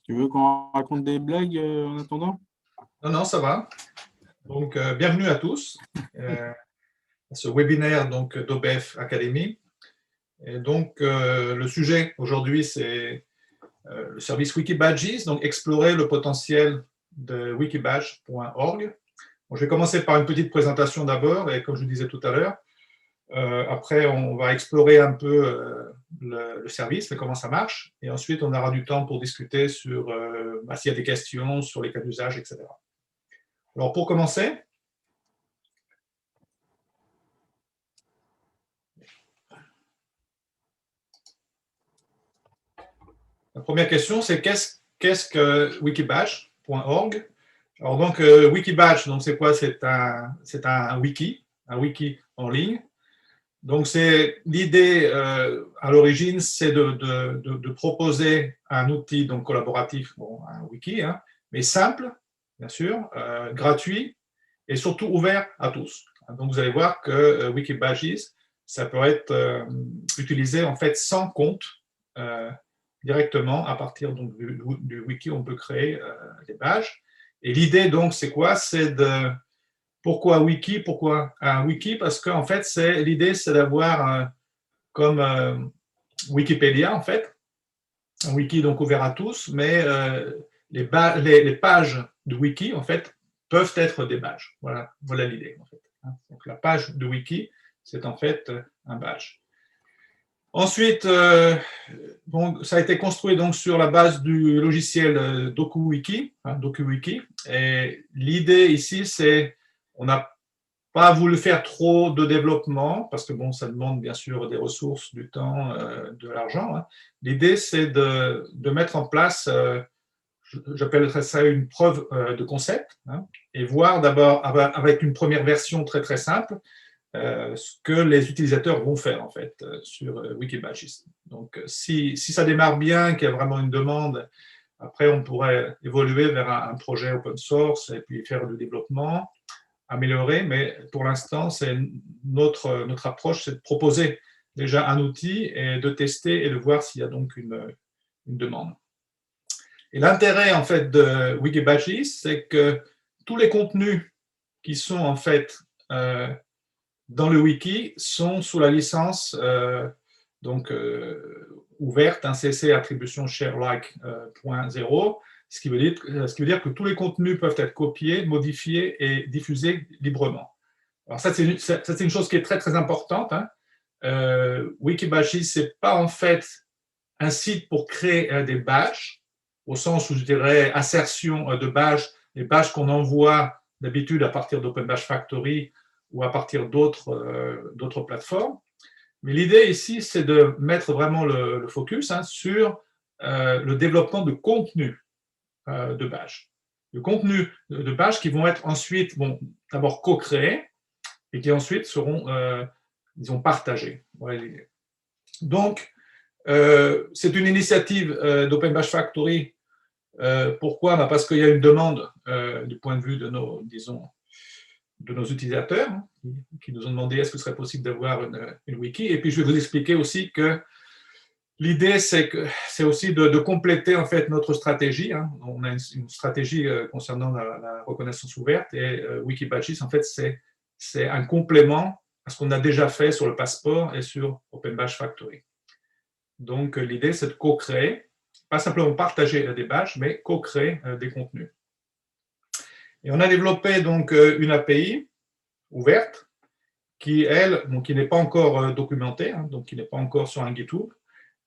Tu veux qu'on raconte des blagues en attendant? Non, non, ça va. Donc, bienvenue à tous à ce webinaire donc d'OBF Academy. Et donc, le sujet aujourd'hui, c'est le service Wikibadges, donc explorer le potentiel de wikibadge.org. Bon, je vais commencer par une petite présentation d'abord, et comme je disais tout à l'heure, après, on va explorer un peu le service, comment ça marche, et ensuite, on aura du temps pour discuter sur s'il y a des questions sur les cas d'usage, etc. Alors, pour commencer, la première question, c'est qu'est-ce que wikibadge.org? Alors donc, Wikibadge, donc c'est quoi? C'est un wiki en ligne. Donc c'est l'idée à l'origine, c'est de proposer un outil donc collaboratif, bon, un wiki, hein, mais simple, bien sûr, gratuit et surtout ouvert à tous. Donc vous allez voir que Wikibadges, ça peut être utilisé en fait sans compte. Directement à partir donc, du wiki, on peut créer des badges. Et l'idée donc, c'est quoi? C'est de pourquoi wiki? Pourquoi un wiki? Parce qu'en fait, l'idée, c'est d'avoir comme Wikipédia en fait, un wiki donc ouvert à tous, mais les pages de wiki en fait peuvent être des badges. Voilà l'idée en fait. Donc la page de wiki, c'est en fait un badge. Ensuite, bon, ça a été construit donc sur la base du logiciel DokuWiki, DokuWiki. Et l'idée ici, c'est, on n'a pas voulu faire trop de développement parce que bon, ça demande bien sûr des ressources, du temps, de l'argent. Hein. L'idée, c'est de mettre en place, j'appellerais ça une preuve de concept, hein, et voir d'abord avec une première version très très simple. Ce que les utilisateurs vont faire en fait sur Wikibadges. Donc si ça démarre bien, qu'il y a vraiment une demande, après on pourrait évoluer vers un projet open source et puis faire du développement, améliorer, mais pour l'instant c'est notre approche, c'est de proposer déjà un outil et de tester et de voir s'il y a donc une demande. Et l'intérêt en fait de Wikibadges, c'est que tous les contenus qui sont en fait dans le wiki sont sous la licence donc ouverte, un CC attribution sharelike 0.0, ce qui veut dire que tous les contenus peuvent être copiés, modifiés et diffusés librement. Alors ça, c'est une chose qui est très très importante. Hein. Wikibadges, c'est pas en fait un site pour créer des badges, au sens où je dirais assertion de badges, les badges qu'on envoie d'habitude à partir d'Open Badge Factory ou à partir d'autres plateformes. Mais l'idée ici, c'est de mettre vraiment le focus sur le développement de contenu de badges. De contenu de badges qui vont être ensuite, bon, d'abord co-créés et qui ensuite seront, disons, partagés. Voilà. Donc, c'est une initiative d'Open Badge Factory. Pourquoi? Parce qu'il y a une demande du point de vue de nos, disons, de nos utilisateurs qui nous ont demandé est-ce que ce serait possible d'avoir une wiki. Et puis je vais vous expliquer aussi que l'idée c'est aussi de compléter en fait notre stratégie. Hein. On a une stratégie concernant la reconnaissance ouverte et Wikibadges en fait c'est un complément à ce qu'on a déjà fait sur le passeport et sur Open Badge Factory. Donc l'idée c'est de co-créer, pas simplement partager des badges, mais co-créer des contenus. Et on a développé donc une API ouverte, qui, elle, donc, qui n'est pas encore documentée, hein, donc qui n'est pas encore sur un GitHub,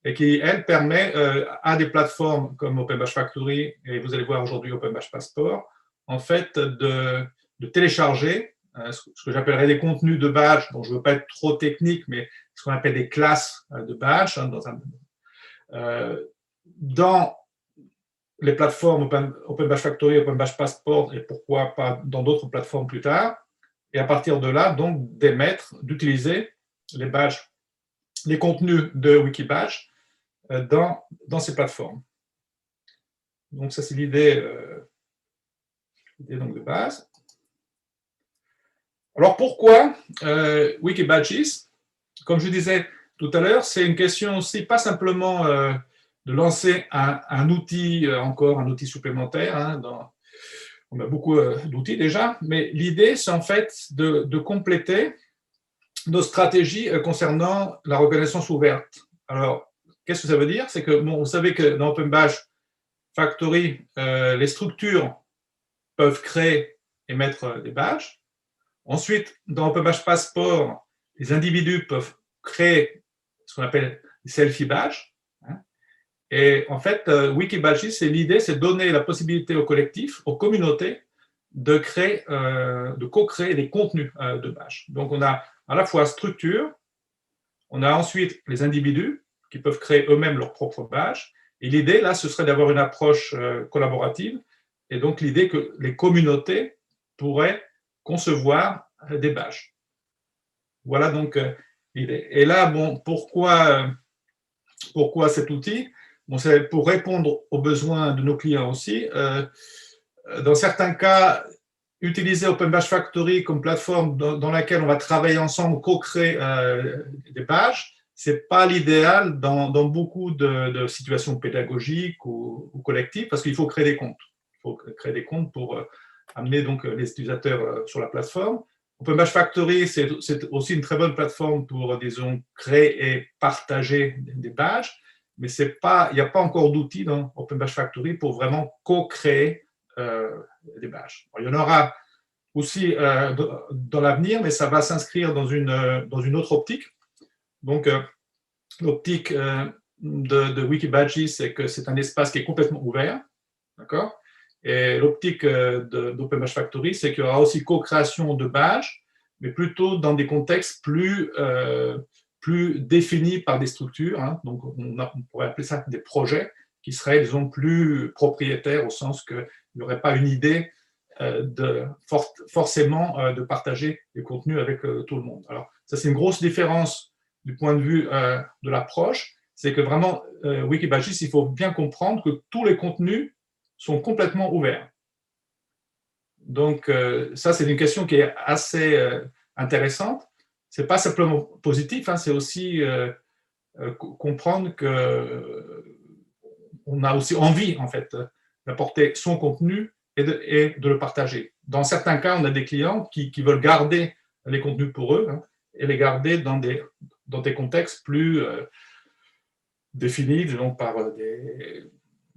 et qui, elle, permet à des plateformes comme Open Badge Factory, et vous allez voir aujourd'hui Open Badge Passport, en fait, de télécharger ce que j'appellerais des contenus de badge, dont je ne veux pas être trop technique, mais ce qu'on appelle des classes de badge, hein, dans les plateformes Open Badge Factory, Open Badge Passport, et pourquoi pas dans d'autres plateformes plus tard, et à partir de là, donc, d'utiliser les badges, les contenus de Wikibadge dans ces plateformes. Donc, ça, c'est l'idée donc de base. Alors, pourquoi Wikibadges? Comme je disais tout à l'heure, c'est une question aussi, pas simplement lancer un outil, encore un outil supplémentaire. Hein, on a beaucoup d'outils déjà, mais l'idée, c'est en fait de compléter nos stratégies concernant la reconnaissance ouverte. Alors, qu'est-ce que ça veut dire? C'est que, bon, vous savez que dans Open Badge Factory, les structures peuvent créer et mettre des badges. Ensuite, dans Open Badge Passport, les individus peuvent créer ce qu'on appelle des selfie badges. Et en fait, Wikibadges, c'est l'idée, c'est de donner la possibilité aux collectifs, aux communautés, de créer, de co-créer des contenus de badges. Donc, on a à la fois structure, on a ensuite les individus qui peuvent créer eux-mêmes leurs propres badges. Et l'idée, là, ce serait d'avoir une approche collaborative. Et donc, l'idée que les communautés pourraient concevoir des badges. Voilà donc l'idée. Et là, bon, pourquoi cet outil? Bon, c'est pour répondre aux besoins de nos clients aussi. Dans certains cas, utiliser Open Badge Factory comme plateforme dans laquelle on va travailler ensemble, co-créer des badges, ce n'est pas l'idéal dans beaucoup de situations pédagogiques ou collectives, parce qu'il faut créer des comptes. Il faut créer des comptes pour amener donc les utilisateurs sur la plateforme. Open Badge Factory, c'est aussi une très bonne plateforme pour, disons, créer et partager des badges, mais il n'y a pas encore d'outils dans Open Badge Factory pour vraiment co-créer des badges. Alors, il y en aura aussi dans l'avenir, mais ça va s'inscrire dans une autre optique. Donc, l'optique de Wikibadges, c'est que c'est un espace qui est complètement ouvert, d'accord? Et l'optique d'Open Badge Factory, c'est qu'il y aura aussi co-création de badges, mais plutôt dans des contextes plus définis par des structures. Hein. Donc, on pourrait appeler ça des projets qui seraient, disons, plus propriétaires, au sens qu'il n'y aurait pas une idée forcément de partager les contenus avec tout le monde. Alors, ça, c'est une grosse différence du point de vue de l'approche. C'est que vraiment, Wikibadges, il faut bien comprendre que tous les contenus sont complètement ouverts. Donc, ça, c'est une question qui est assez intéressante. Ce n'est pas simplement positif, hein, c'est aussi comprendre qu'on a aussi envie, en fait, d'apporter son contenu et de le partager. Dans certains cas, on a des clients qui veulent garder les contenus pour eux, hein, et les garder dans des contextes plus définis, disons, par des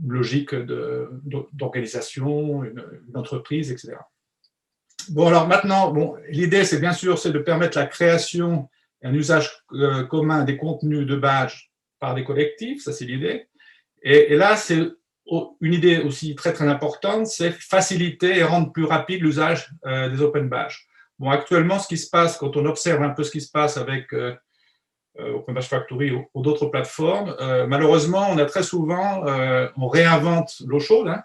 logiques d'organisation, une entreprise, etc. Bon, alors maintenant, bon, l'idée, c'est bien sûr, c'est de permettre la création et un usage commun des contenus de badges par des collectifs, ça c'est l'idée. Et là, c'est une idée aussi très très importante, c'est faciliter et rendre plus rapide l'usage des Open Badges. Bon, actuellement, ce qui se passe, quand on observe un peu ce qui se passe avec Open Badge Factory ou d'autres plateformes, malheureusement, on a très souvent, on réinvente l'eau chaude, hein.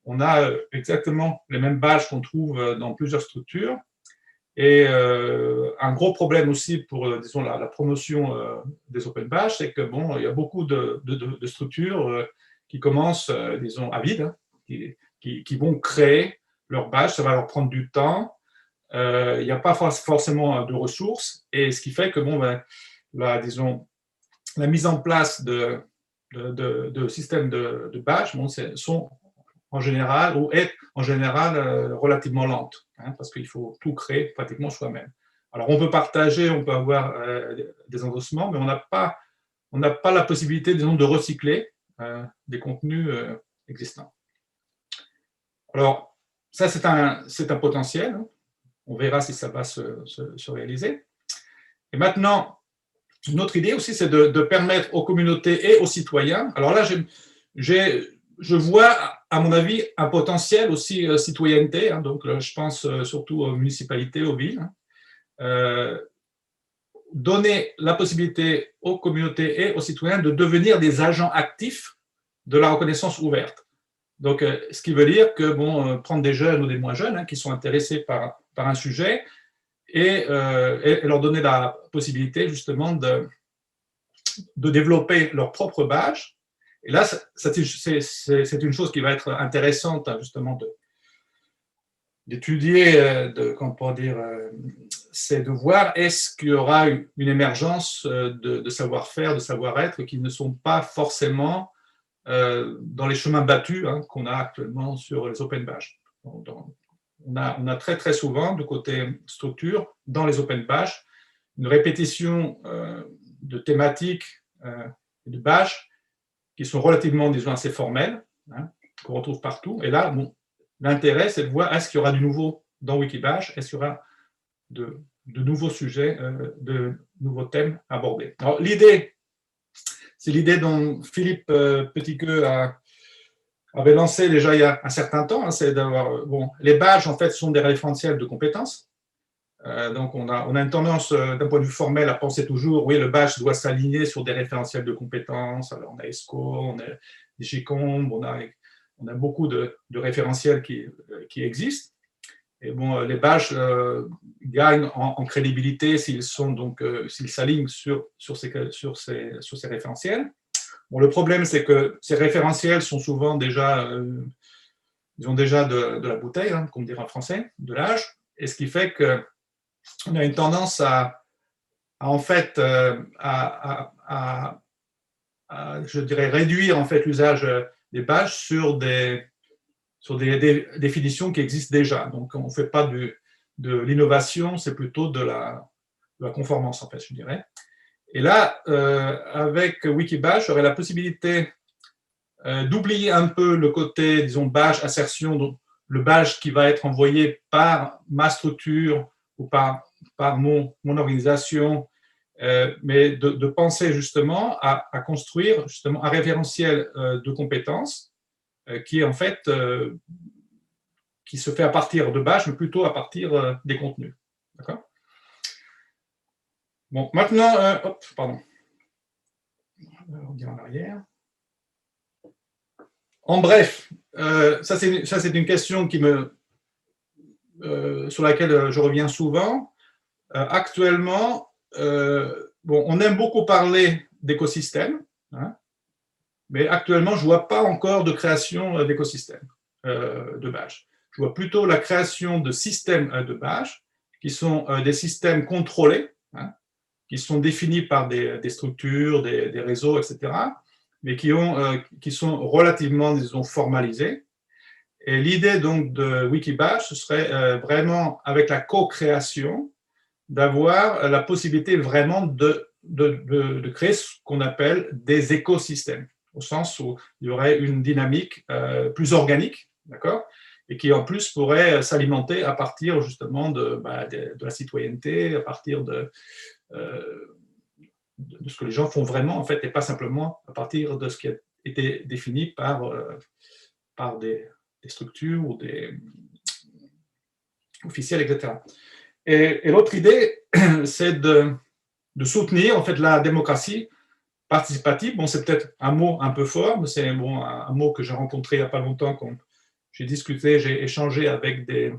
On a exactement les mêmes badges qu'on trouve dans plusieurs structures. Et un gros problème aussi pour, disons, la promotion des Open Badges, c'est que, bon, il y a beaucoup de structures qui commencent, disons, à vide, hein, qui vont créer leur badge, ça va leur prendre du temps. Il n'y a pas forcément de ressources, et ce qui fait que, bon, ben, disons, la mise en place de systèmes de badges, bon, sont en général, ou est en général relativement lente, hein, parce qu'il faut tout créer pratiquement soi-même. Alors, on peut partager, on peut avoir des endossements, mais on n'a pas la possibilité, disons, de recycler des contenus existants. Alors, ça, c'est un potentiel. Hein. On verra si ça va se réaliser. Et maintenant, une autre idée aussi, c'est de permettre aux communautés et aux citoyens. Alors là, je vois, à mon avis, un potentiel aussi citoyenneté. Hein, donc, je pense surtout aux municipalités, aux villes. Hein, donner la possibilité aux communautés et aux citoyens de devenir des agents actifs de la reconnaissance ouverte. Donc, ce qui veut dire que, bon, prendre des jeunes ou des moins jeunes hein, qui sont intéressés par un sujet et leur donner la possibilité, justement, de développer leur propre badge. Et là, c'est une chose qui va être intéressante, justement, d'étudier, comment dire, c'est de voir est-ce qu'il y aura une émergence de savoir-faire, de savoir-être qui ne sont pas forcément dans les chemins battus qu'on a actuellement sur les Open Bash. On a très très souvent, de côté structure, dans les Open Bash, une répétition de thématiques de bash qui sont relativement, disons, assez formelles, qu'on retrouve partout. Et là, bon, l'intérêt, c'est de voir est-ce qu'il y aura du nouveau dans Wikibash, est-ce qu'il y aura de nouveaux sujets, de nouveaux thèmes abordés. Alors, l'idée, c'est l'idée dont Philippe Petitqueux avait lancé déjà il y a un certain temps, c'est d'avoir, bon, les badges, en fait, sont des référentiels de compétences. Donc, on a une tendance, d'un point de vue formel, à penser toujours, oui, le badge doit s'aligner sur des référentiels de compétences. Alors, on a ESCO, on a Digicomb, on a beaucoup de référentiels qui existent. Et bon, les badges gagnent en crédibilité s'ils s'alignent sur ces référentiels. Bon, le problème, c'est que ces référentiels sont souvent déjà, ils ont déjà de la bouteille, comme on dirait en français, de l'âge, et ce qui fait qu'on a une tendance en fait, je dirais, réduire en fait l'usage des badges sur des définitions qui existent déjà. Donc, on ne fait pas de l'innovation, c'est plutôt de la conformance, en fait, je dirais. Et là, avec Wikibash, j'aurais la possibilité d'oublier un peu le côté, disons, badge, assertion, donc le badge qui va être envoyé par ma structure ou par mon organisation, mais de penser justement à construire justement un référentiel de compétences qui est en fait qui se fait à partir de badges, mais plutôt à partir des contenus. D'accord ? Bon, maintenant, pardon. On revient en arrière. En bref, ça c'est une question sur laquelle je reviens souvent. Actuellement, on aime beaucoup parler d'écosystème, mais actuellement, je ne vois pas encore de création d'écosystème de badge. Je vois plutôt la création de systèmes de badge qui sont des systèmes contrôlés, qui sont définis par des structures, des réseaux, etc., mais qui sont relativement, disons, formalisés. Et l'idée donc de Wikibash, ce serait vraiment, avec la co-création, d'avoir la possibilité vraiment de créer ce qu'on appelle des écosystèmes, au sens où il y aurait une dynamique plus organique, d'accord, et qui en plus pourrait s'alimenter à partir justement de la citoyenneté, à partir de ce que les gens font vraiment, en fait, et pas simplement à partir de ce qui a été défini par des structures ou des officiels, etc. Et l'autre idée, c'est de soutenir, en fait, la démocratie participative. Bon, c'est peut-être un mot un peu fort, mais c'est un mot que j'ai rencontré il n'y a pas longtemps quand j'ai discuté, j'ai échangé avec des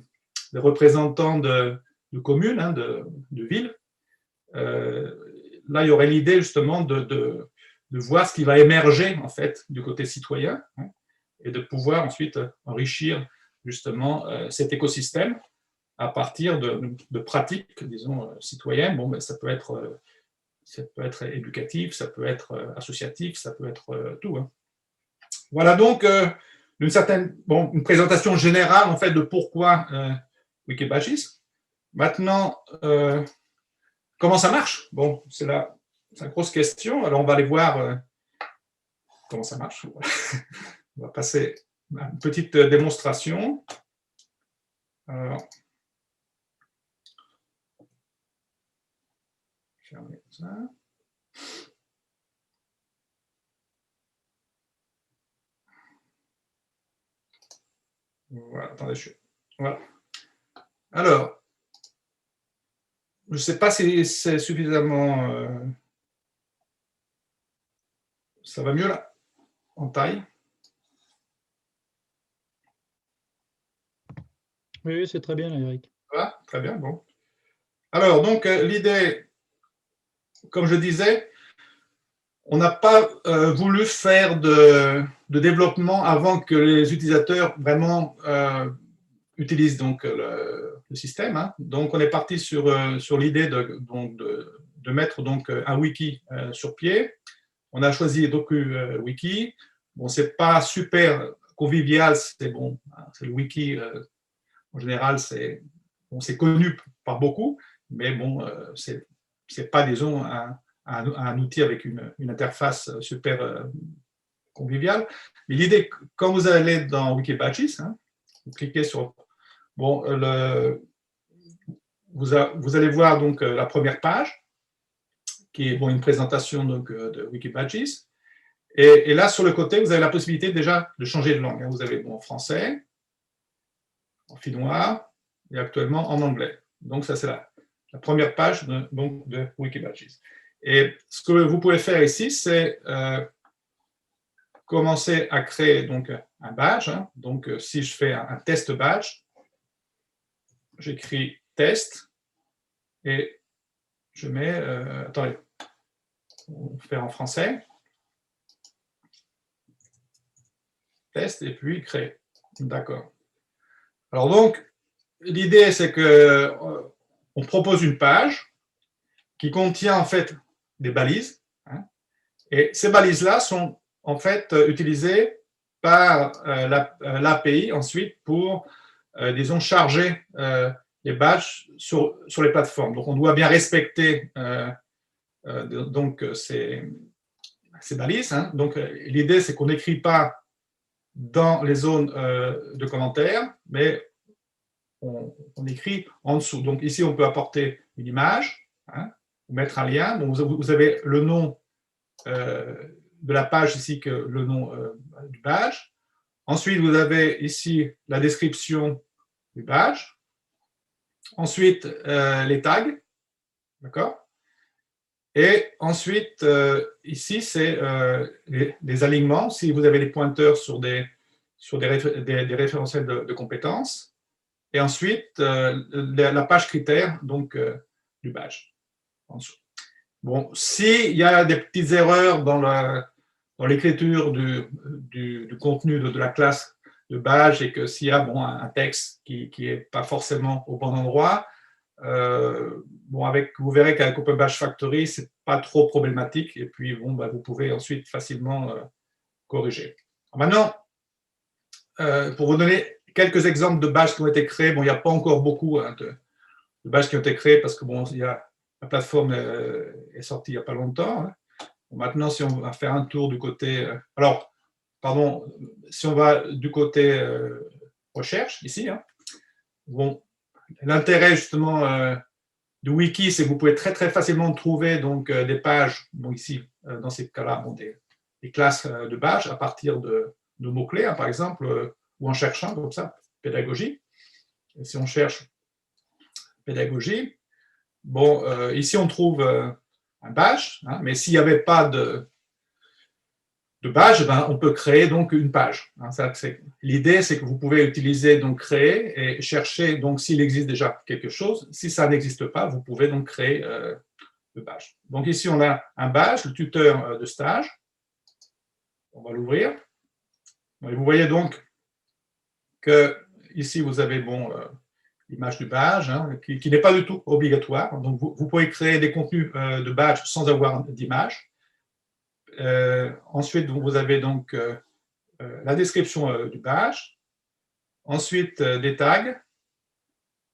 représentants de communes, de villes. Là, il y aurait l'idée justement de voir ce qui va émerger en fait du côté citoyen et de pouvoir ensuite enrichir justement cet écosystème à partir de pratiques, disons, citoyennes. Bon, mais ça peut être éducatif, ça peut être associatif, ça peut être tout. Voilà donc une présentation générale en fait de pourquoi Wikibashis. Maintenant, comment ça marche? Bon, c'est la grosse question. Alors, on va aller voir comment ça marche. On va passer à une petite démonstration. Alors, fermer ça. Voilà, attendez, voilà. Alors, je ne sais pas si c'est suffisamment... Ça va mieux là, en taille? Oui, c'est très bien, Eric. Ça va? Très bien, bon. Alors, donc, l'idée, comme je disais, on n'a pas voulu faire de développement avant que les utilisateurs vraiment utilisent donc le système. Donc, on est parti sur l'idée de mettre donc un wiki sur pied. On a choisi DokuWiki. Bon, c'est pas super convivial, c'est bon, c'est le wiki, en général, c'est bon, connu par beaucoup, mais bon, c'est pas, disons, un outil avec une interface super conviviale. Mais l'idée, quand vous allez dans Wikibadges, hein, vous cliquez sur, bon, vous allez voir donc la première page, qui est bon, une présentation donc, de Wikibadges. Et là, sur le côté, vous avez la possibilité déjà de changer de langue. Vous avez bon, en français, en finnois et actuellement en anglais. Donc, ça, c'est la première page de Wikibadges. Et ce que vous pouvez faire ici, c'est commencer à créer donc, un badge. Hein. Donc, si je fais un test badge, j'écris test et je mets, attendez, on va faire en français, test et puis créer. D'accord. Alors donc, l'idée c'est que on propose une page qui contient en fait des balises, hein, et ces balises-là sont en fait utilisées par l'API ensuite pour, disons, charger les badges sur les plateformes. Donc, on doit bien respecter donc ces balises. Hein. Donc, l'idée, c'est qu'on n'écrit pas dans les zones de commentaires, mais on écrit en dessous. Donc, ici, on peut apporter une image, hein, ou mettre un lien. Donc, vous avez le nom de la page ici que le nom du badge. Ensuite, vous avez ici la description du badge. Ensuite, les tags, d'accord? Et ensuite, ici, c'est les alignements. Si vous avez des pointeurs sur des référentiels de compétences. Et ensuite, la page critère donc, du badge, en dessous. Bon, s'il y a des petites erreurs dans l'écriture du contenu de la classe de badge et que s'il y a bon, un texte qui n'est pas forcément au bon endroit, bon, vous verrez qu'avec Open Badge Factory, ce n'est pas trop problématique et puis bon, bah, vous pouvez ensuite facilement corriger. Alors maintenant, pour vous donner quelques exemples de badges qui ont été créés, bon, il n'y a pas encore beaucoup hein, de badges qui ont été créés parce que bon, la plateforme est sortie il n'y a pas longtemps. Hein. Bon, maintenant, si on va faire un tour du côté... alors, pardon, si on va du côté recherche, ici, hein, bon, l'intérêt justement du wiki, c'est que vous pouvez très très facilement trouver donc, des pages, bon, ici, dans ces cas-là, bon, des classes de badges à partir de mots-clés, hein, par exemple, ou en cherchant comme ça, pédagogie. Et si on cherche pédagogie, bon, ici on trouve un badge, hein, mais s'il n'y avait pas de badge, ben, on peut créer donc une page. Hein, l'idée, c'est que vous pouvez utiliser, donc créer et chercher donc s'il existe déjà quelque chose. Si ça n'existe pas, vous pouvez donc créer le badge. Donc ici, on a un badge, le tuteur de stage. On va l'ouvrir. Et vous voyez donc que ici, vous avez bon, l'image du badge, hein, qui n'est pas du tout obligatoire. Donc, vous pouvez créer des contenus de badge sans avoir d'image. Ensuite, vous avez donc la description du badge, ensuite des tags,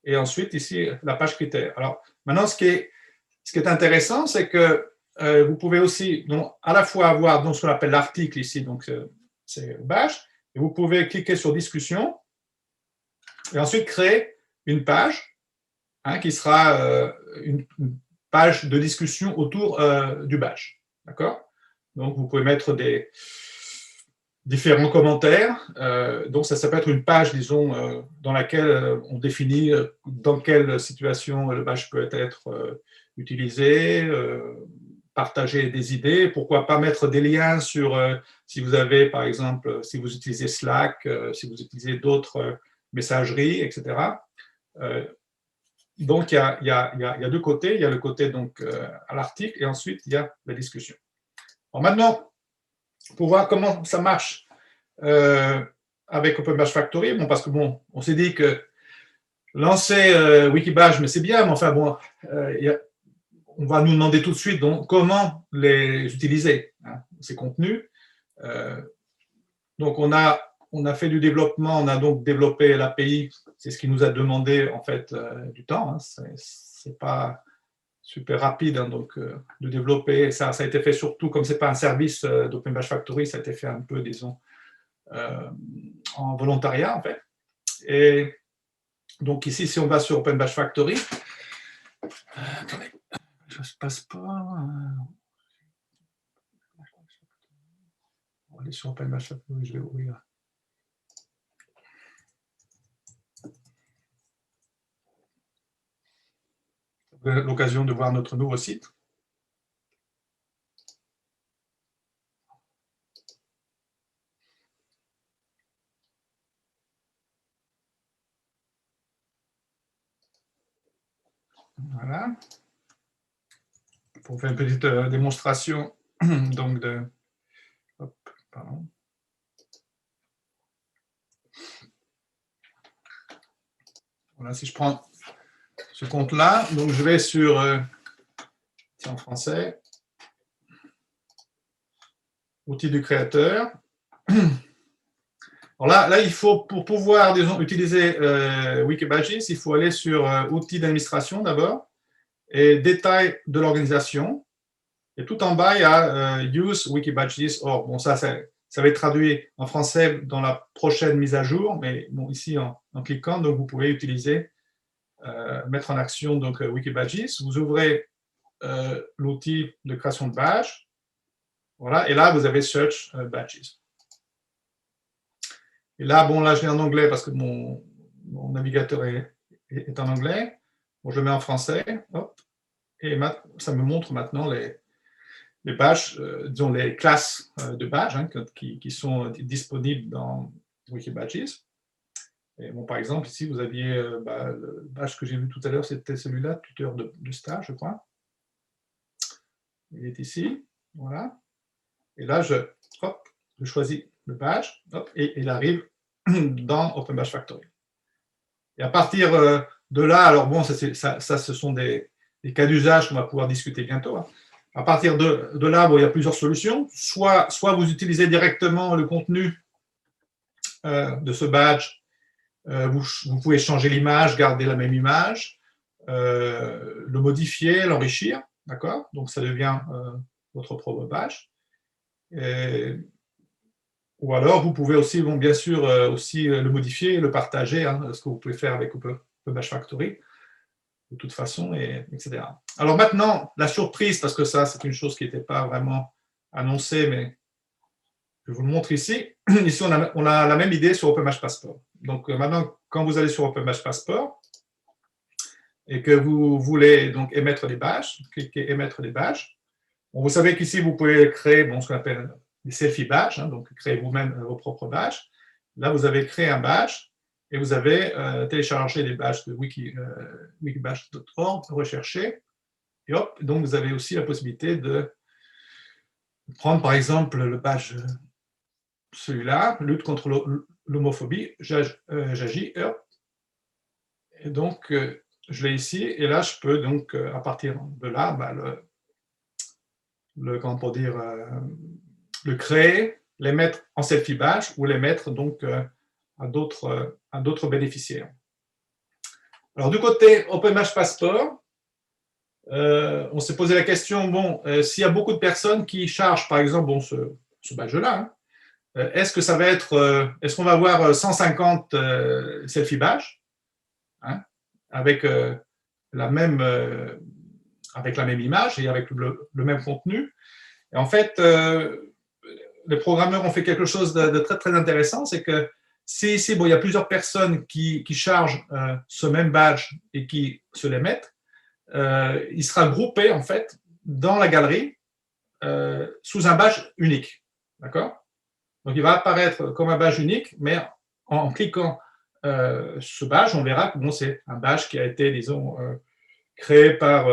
et ensuite ici la page critère. Alors maintenant, ce qui est intéressant, c'est que vous pouvez aussi donc, à la fois avoir donc, ce qu'on appelle l'article ici, donc c'est le badge, et vous pouvez cliquer sur discussion, et ensuite créer une page hein, qui sera une page de discussion autour du badge. D'accord ? Donc, vous pouvez mettre des différents commentaires. Donc, ça peut être une page, disons, dans laquelle on définit dans quelle situation le badge peut être utilisé, partager des idées. Pourquoi pas mettre des liens sur, si vous avez, par exemple, si vous utilisez Slack, si vous utilisez d'autres messageries, etc. Donc, il y a deux côtés. Il y a le côté donc, à l'article et ensuite, il y a la discussion. Alors maintenant, pour voir comment ça marche avec Open Badge Factory, bon, parce que bon, on s'est dit que lancer Wikibadge, mais c'est bien, mais enfin bon, on va nous demander tout de suite donc, comment les utiliser, hein, ces contenus. Donc, on a fait du développement, on a donc développé l'API, c'est ce qui nous a demandé en fait du temps, hein. C'est pas super rapide hein, donc, de développer, ça a été fait surtout, comme c'est pas un service d'Open Badge Factory, ça a été fait un peu, disons, en volontariat en fait. Et donc ici, si on va sur Open Badge Factory, attendez, je se passe pas. On va aller sur Open Badge Factory, je vais ouvrir. Vous avez l'occasion de voir notre nouveau site. Voilà. Pour faire une petite démonstration donc de. Hop, pardon. Voilà, si je prends ce compte-là, donc je vais sur. C'est en français. Outils du créateur. Alors là, il faut, pour pouvoir disons, utiliser Wikibadges, il faut aller sur outils d'administration d'abord et détails de l'organisation. Et tout en bas, il y a Use Wikibadges. Or, bon, ça va être traduit en français dans la prochaine mise à jour, mais bon, ici, en cliquant, donc vous pouvez utiliser, mettre en action donc, Wikibadges. Vous ouvrez l'outil de création de badge. Voilà, et là, vous avez Search Badges. Et là, bon, là, je l'ai en anglais parce que mon navigateur est en anglais. Bon, je le mets en français. Hop, et ça me montre maintenant les badges, disons les classes de badges hein, qui sont disponibles dans Wikibadges. Et bon, par exemple, ici, vous aviez le badge que j'ai vu tout à l'heure, c'était celui-là, tuteur de stage, je crois. Il est ici, voilà. Et là, je choisis le badge, hop, et il arrive dans Open Badge Factory. Et à partir de là, alors bon, ça ce sont des cas d'usage qu'on va pouvoir discuter bientôt. Hein. À partir de là, bon, il y a plusieurs solutions. Soit vous utilisez directement le contenu de ce badge, vous pouvez changer l'image, garder la même image, le modifier, l'enrichir, d'accord? Donc ça devient votre propre badge. Ou alors, vous pouvez aussi, bon, bien sûr, aussi le modifier, le partager, hein, ce que vous pouvez faire avec Open Badge Factory, de toute façon, etc. Alors maintenant, la surprise, parce que ça, c'est une chose qui n'était pas vraiment annoncée, mais je vous le montre ici. Ici, on a la même idée sur Open Badge Passport. Donc maintenant, quand vous allez sur Open Badge Passport et que vous voulez donc émettre des badges, cliquez émettre des badges. Bon, vous savez qu'ici, vous pouvez créer ce qu'on appelle des selfie badges, hein, donc créez vous-même vos propres badges. Là, vous avez créé un badge et vous avez téléchargé des badges de wikibadge.org, recherché, et hop, donc vous avez aussi la possibilité de prendre par exemple le badge, celui-là, lutte contre l'homophobie, j'agis, et donc je l'ai ici, et là je peux donc à partir de là, le créer, les mettre en selfie badge ou les mettre donc à d'autres bénéficiaires. Alors du côté Open Badge Passport, on s'est posé la question, bon, s'il y a beaucoup de personnes qui chargent par exemple ce badge-là, hein, est-ce que ça va être, est-ce qu'on va avoir 150 selfie badges hein, avec la même image et avec le même contenu. Et en fait, les programmeurs ont fait quelque chose de très, très intéressant, c'est que si ici, bon, il y a plusieurs personnes qui chargent ce même badge et qui se les mettent, il sera groupé, en fait, dans la galerie sous un badge unique. D'accord? Donc, il va apparaître comme un badge unique, mais en cliquant ce badge, on verra que bon, c'est un badge qui a été, disons, créé par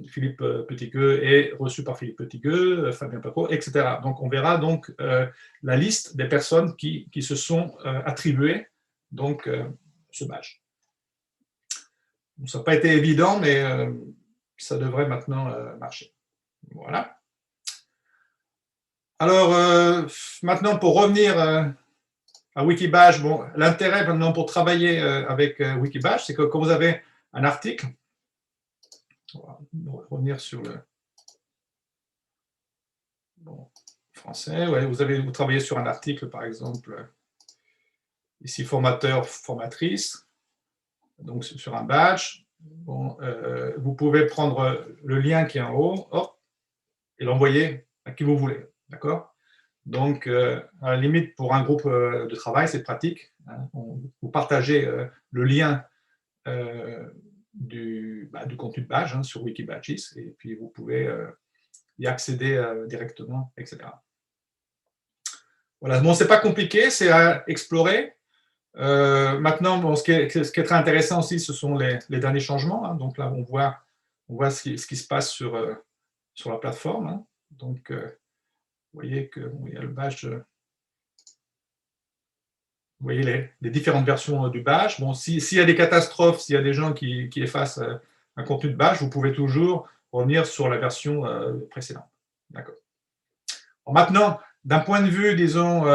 Philippe Petitgueux et reçu par Philippe Petitgueux, Fabien Paco, etc. Donc, on verra donc la liste des personnes qui se sont attribuées donc, ce badge. Donc, ça n'a pas été évident, mais ça devrait maintenant marcher. Voilà. Alors, maintenant, pour revenir à Wikibadge, bon, l'intérêt maintenant pour travailler avec Wikibadge, c'est que quand vous avez un article, on va revenir sur le français, ouais, vous travaillez sur un article, par exemple, ici formateur, formatrice, donc sur un badge. Bon, vous pouvez prendre le lien qui est en haut, hop, et l'envoyer à qui vous voulez, d'accord? Donc, à la limite, pour un groupe de travail, c'est pratique, hein. Vous partagez le lien du contenu de badge, hein, sur Wikibadges, et puis vous pouvez y accéder directement, etc. Voilà, bon, c'est pas compliqué, c'est à explorer. Maintenant, bon, ce qui est très intéressant aussi, ce sont les derniers changements, hein. Donc là, on voit ce qui se passe sur la plateforme, hein. Donc, vous voyez qu'il y a le badge. Vous voyez les différentes versions du badge. Bon, s'il y a des catastrophes, s'il y a des gens qui effacent un contenu de badge, vous pouvez toujours revenir sur la version précédente. D'accord. Maintenant, d'un point de vue, disons,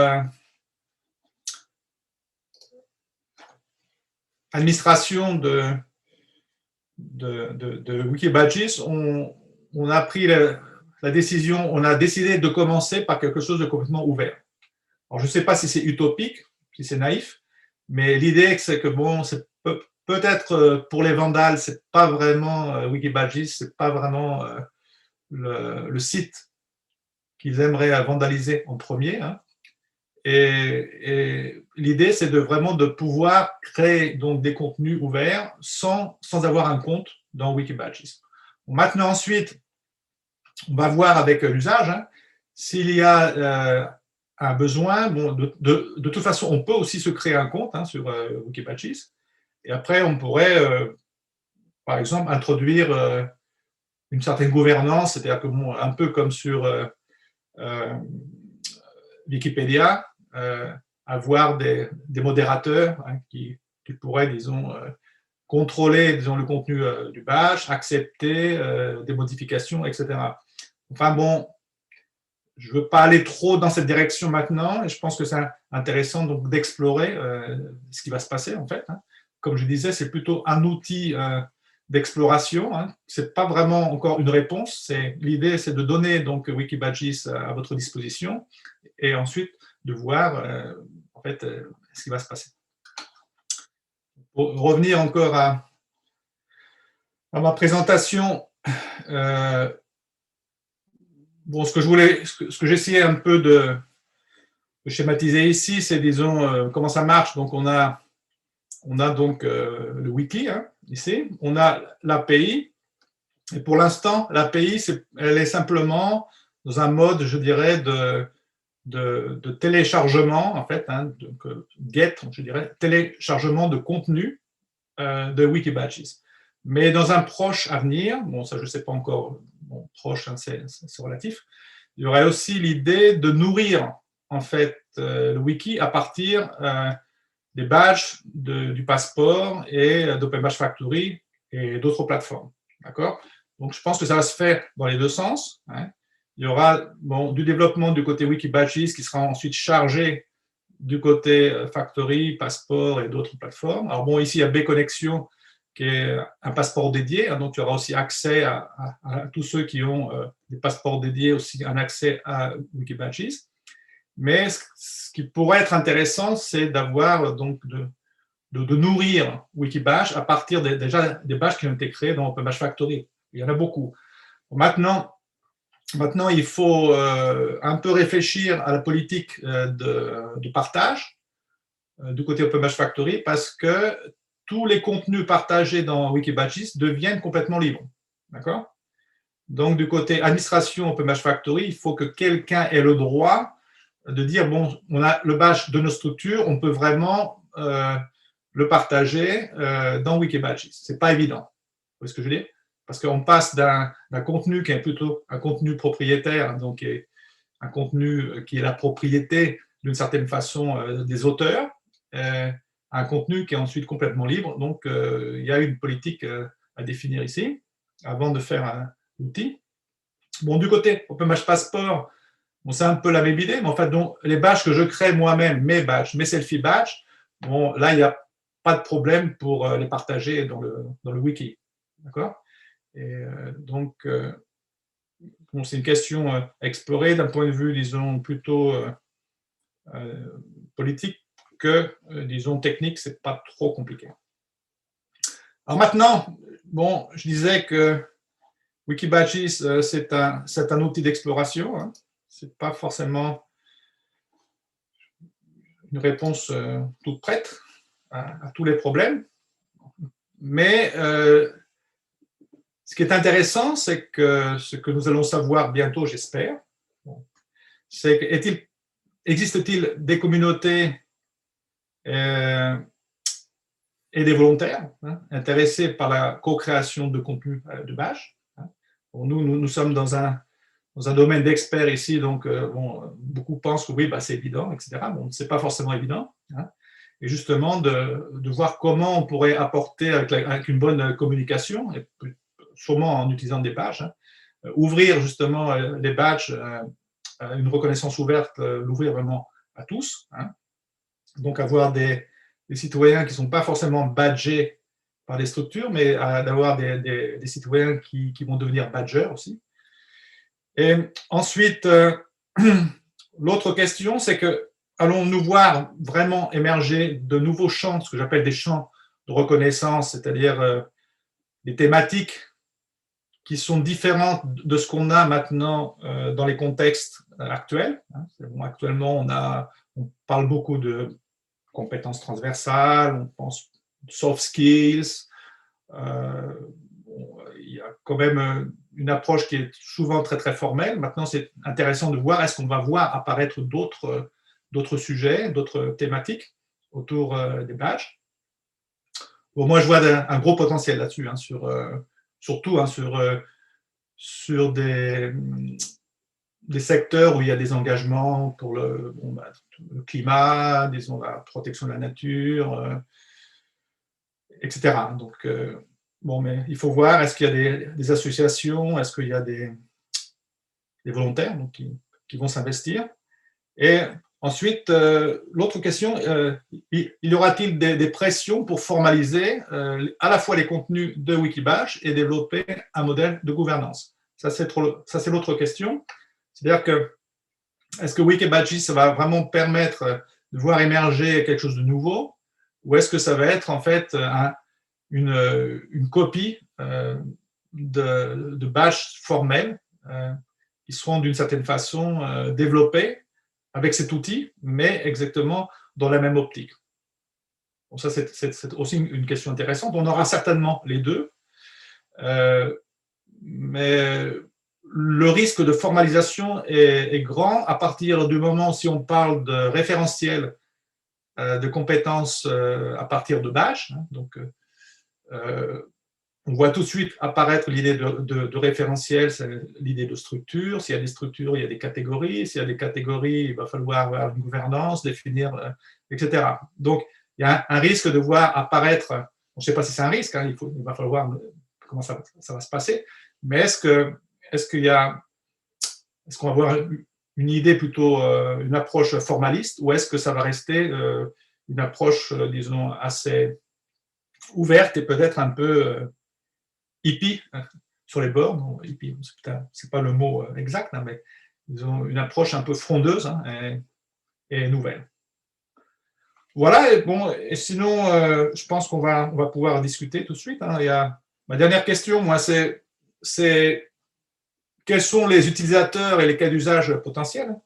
administration de Wikibadges, on a pris la décision, on a décidé de commencer par quelque chose de complètement ouvert. Alors, je ne sais pas si c'est utopique, si c'est naïf, mais l'idée, c'est que bon, c'est peut-être pour les vandales, c'est pas vraiment Wikibadges, c'est pas vraiment le site qu'ils aimeraient vandaliser en premier, hein. Et l'idée, c'est vraiment de pouvoir créer donc des contenus ouverts sans avoir un compte dans Wikibadges. Maintenant, ensuite, on va voir avec l'usage, hein, s'il y a un besoin. Bon, de toute façon, on peut aussi se créer un compte, hein, sur Wikibadges. Et après, on pourrait, par exemple, introduire une certaine gouvernance, c'est-à-dire que, bon, un peu comme sur Wikipédia, avoir des modérateurs, hein, qui pourraient, disons, contrôler, disons, le contenu du badge, accepter des modifications, etc. Enfin bon, je ne veux pas aller trop dans cette direction maintenant, et je pense que c'est intéressant donc d'explorer ce qui va se passer, en fait, hein. Comme je disais, c'est plutôt un outil d'exploration, hein. Ce n'est pas vraiment encore une réponse. L'idée, c'est de donner donc Wikibadges à votre disposition, et ensuite de voir en fait ce qui va se passer. Pour revenir encore à ma présentation, bon, ce que j'essayais un peu de schématiser ici, c'est, disons, comment ça marche. Donc, on a donc le wiki, hein, ici, on a l'API, et pour l'instant, l'API, elle est simplement dans un mode, je dirais, de téléchargement, en fait, hein, donc get, je dirais, téléchargement de contenu de Wikibadges. Mais dans un proche avenir, bon, ça je ne sais pas encore, bon, proche, hein, c'est relatif, il y aurait aussi l'idée de nourrir, en fait, le wiki à partir des badges du Passport et d'Open Badge Factory et d'autres plateformes. D'accord? Donc, je pense que ça va se faire dans les deux sens, hein. Il y aura, bon, du développement du côté Wikibadges qui sera ensuite chargé du côté Factory, Passport et d'autres plateformes. Alors bon, ici, il y a B-Connexion, qui est un passeport dédié, hein, donc il y aura aussi accès à tous ceux qui ont des passeports dédiés, aussi un accès à Wikibadges. Mais ce qui pourrait être intéressant, c'est d'avoir donc de nourrir Wikibadge à partir déjà des badges qui ont été créés dans Open Badge Factory. Il y en a beaucoup. Maintenant, il faut un peu réfléchir à la politique de partage du côté Open Badge Factory, parce que tous les contenus partagés dans Wikibadges deviennent complètement libres. D'accord? Donc, du côté administration Open Badge Factory, il faut que quelqu'un ait le droit de dire, bon, on a le badge de nos structures, on peut vraiment le partager dans Wikibadges. Ce n'est pas évident. Vous voyez ce que je veux dire? Parce qu'on passe d'un contenu qui est plutôt un contenu propriétaire, donc un contenu qui est la propriété d'une certaine façon des auteurs, à un contenu qui est ensuite complètement libre. Donc, il y a une politique à définir ici, avant de faire un outil. Bon, du côté Open Badge Passport, Bon, c'est un peu la même idée, mais en fait, donc, les badges que je crée moi-même, mes badges, mes selfie badges, bon, là, il n'y a pas de problème pour les partager dans le wiki. D'accord? Et donc, bon, c'est une question à explorer d'un point de vue, disons, plutôt politique que, disons, technique, c'est pas trop compliqué. Alors maintenant, bon, je disais que Wikibadges, c'est un outil d'exploration, hein. C'est pas forcément une réponse toute prête à tous les problèmes, mais ce qui est intéressant, c'est que ce que nous allons savoir bientôt, j'espère, c'est existe-t-il des communautés et des volontaires intéressés par la co-création de contenu de badge. Bon, nous sommes dans un domaine d'experts ici, donc bon, beaucoup pensent que oui, bah, c'est évident, etc. Bon, ce n'est pas forcément évident. Et justement, de voir comment on pourrait apporter avec une bonne communication, et sûrement en utilisant des badges, ouvrir justement les badges, une reconnaissance ouverte, l'ouvrir vraiment à tous. Donc avoir des citoyens qui ne sont pas forcément badgés par des structures, mais d'avoir des citoyens qui vont devenir badgers aussi. Et ensuite, l'autre question, c'est que allons-nous voir vraiment émerger de nouveaux champs, ce que j'appelle des champs de reconnaissance, c'est-à-dire des thématiques qui sont différentes de ce qu'on a maintenant dans les contextes actuels. Bon, actuellement, on parle beaucoup de compétences transversales, on pense soft skills. Bon, il y a quand même une approche qui est souvent très très formelle. Maintenant, c'est intéressant de voir est-ce qu'on va voir apparaître d'autres sujets, d'autres thématiques autour des badges. Bon, moi, je vois un gros potentiel là-dessus, surtout sur des secteurs où il y a des engagements pour le climat, disons la protection de la nature, etc. Donc, bon, mais il faut voir, est-ce qu'il y a des associations, est-ce qu'il y a des volontaires donc, qui vont s'investir. Et ensuite, l'autre question, y aura-t-il des pressions pour formaliser à la fois les contenus de Wikibadge et développer un modèle de gouvernance? Ça, c'est l'autre question. C'est-à-dire que, est-ce que Wikibadge, ça va vraiment permettre de voir émerger quelque chose de nouveau, ou est-ce que ça va être en fait une copie de badges formels qui seront d'une certaine façon développés avec cet outil, mais exactement dans la même optique. Bon, ça, c'est aussi une question intéressante. On aura certainement les deux, mais le risque de formalisation est grand à partir du moment, si on parle de référentiel de compétences à partir de badges. Donc, on voit tout de suite apparaître l'idée de référentiel, c'est l'idée de structure. S'il y a des structures, il y a des catégories. S'il y a des catégories, il va falloir avoir une gouvernance, définir, etc. Donc, il y a un risque de voir apparaître, on ne sait pas si c'est un risque, il va falloir comment ça va se passer, mais est-ce qu'on va avoir une idée plutôt, une approche formaliste, ou est-ce que ça va rester une approche, disons, assez ouverte et peut-être un peu hippie sur les bords. Bon, hippie, c'est pas le mot exact, mais ils ont une approche un peu frondeuse et nouvelle. Voilà, et sinon, je pense qu'on va pouvoir discuter tout de suite. Il y a, ma dernière question, moi, c'est quels sont les utilisateurs et les cas d'usage potentiels.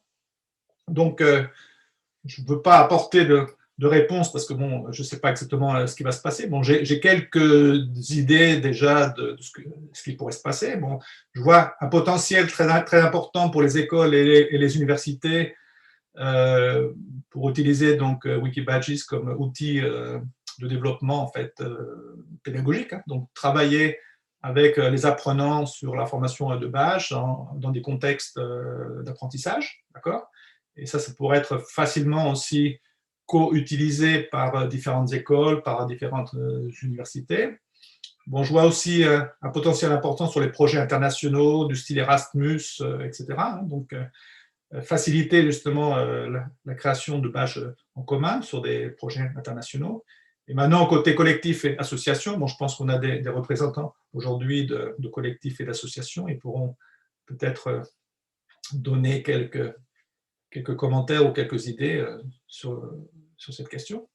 Donc, je ne veux pas apporter de réponse parce que bon, je ne sais pas exactement ce qui va se passer. Bon, j'ai quelques idées déjà de ce qui pourrait se passer. Bon, je vois un potentiel très, très important pour les écoles et les universités pour utiliser donc Wikibadges comme outil de développement en fait pédagogique. Donc, travailler avec les apprenants sur la formation de badges dans des contextes d'apprentissage, d'accord ? Et ça pourrait être facilement aussi co-utilisé par différentes écoles, par différentes universités. Bon, je vois aussi un potentiel important sur les projets internationaux du style Erasmus, etc. Donc, faciliter justement la création de badges en commun sur des projets internationaux. Et maintenant, côté collectif et association, bon, je pense qu'on a des représentants aujourd'hui de collectifs et d'associations. Ils pourront peut-être donner quelques commentaires ou quelques idées sur cette question.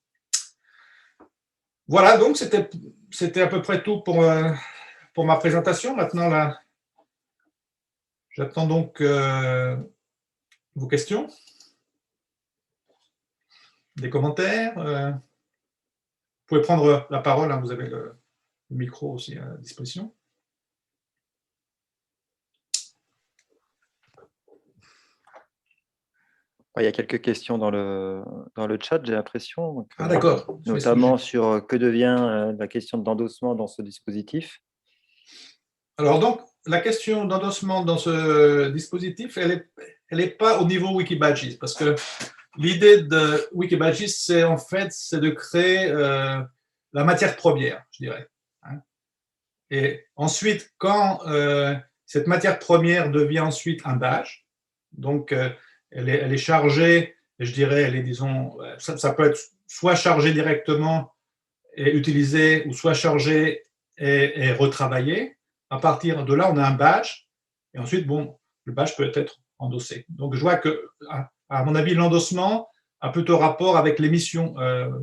Voilà, donc c'était à peu près tout pour ma présentation. Maintenant, là, j'attends donc vos questions, des commentaires. Vous pouvez prendre la parole, hein, vous avez le micro aussi à disposition. Il y a quelques questions dans le chat, j'ai l'impression. Ah, d'accord. Notamment sur que devient la question d'endossement dans ce dispositif. Alors donc, la question d'endossement dans ce dispositif, elle est pas au niveau Wikibadges, parce que l'idée de Wikibadges, c'est en fait de créer la matière première, je dirais. Et ensuite, quand cette matière première devient ensuite un badge, donc elle est chargée, je dirais, disons, ça peut être soit chargé directement et utilisé, ou soit chargé et retravaillé. À partir de là, on a un badge, et ensuite, bon, le badge peut être endossé. Donc, je vois que, à mon avis, l'endossement a plutôt rapport avec l'émission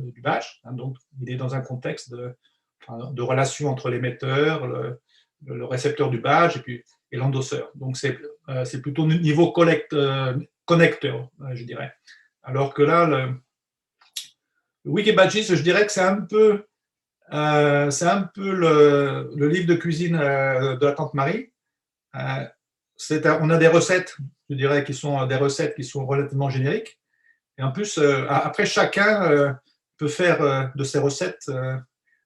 du badge. Donc, il est dans un contexte de relation entre l'émetteur, le récepteur du badge et l'endosseur. Donc, c'est plutôt niveau connecteur, je dirais. Alors que là, le Wikibadges, je dirais que c'est un peu le livre de cuisine de la tante Marie. On a des recettes, je dirais, qui sont des recettes qui sont relativement génériques. Et en plus, après, chacun peut faire de ces recettes.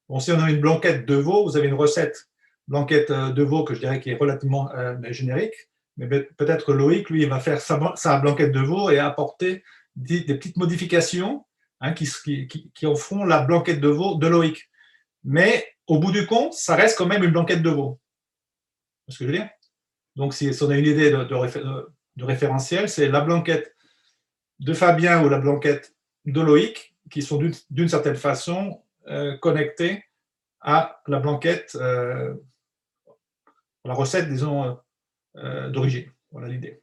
Bon, si on a une blanquette de veau, vous avez une recette blanquette de veau que je dirais qui est relativement générique. Mais peut-être que Loïc, lui, il va faire sa blanquette de veau et apporter des petites modifications qui en font la blanquette de veau de Loïc. Mais au bout du compte, ça reste quand même une blanquette de veau. C'est ce que je veux dire. Donc, si on a une idée de référentiel, c'est la blanquette de Fabien ou la blanquette de Loïc qui sont d'une certaine façon connectées à la blanquette, la recette, disons, d'origine. Voilà l'idée.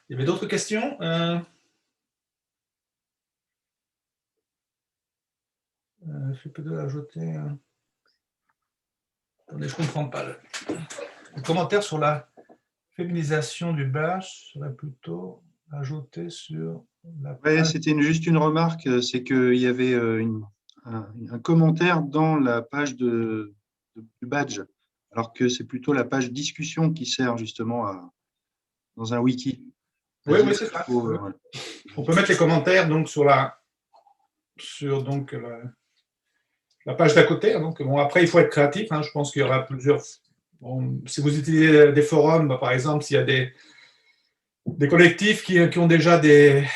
Il y avait d'autres questions je peux ajouter. Attendez, je ne comprends pas. Le commentaire sur la féminisation du badge serait plutôt ajouté sur la page. Ouais, c'était juste une remarque, c'est qu'il y avait un commentaire dans la page du badge, alors que c'est plutôt la page discussion qui sert justement dans un wiki. Oui, c'est ça. Voilà. On peut mettre les commentaires donc, sur la page d'à côté. Donc, bon, après, il faut être créatif. Je pense qu'il y aura plusieurs. Bon, si vous utilisez des forums, par exemple, s'il y a des collectifs qui ont déjà des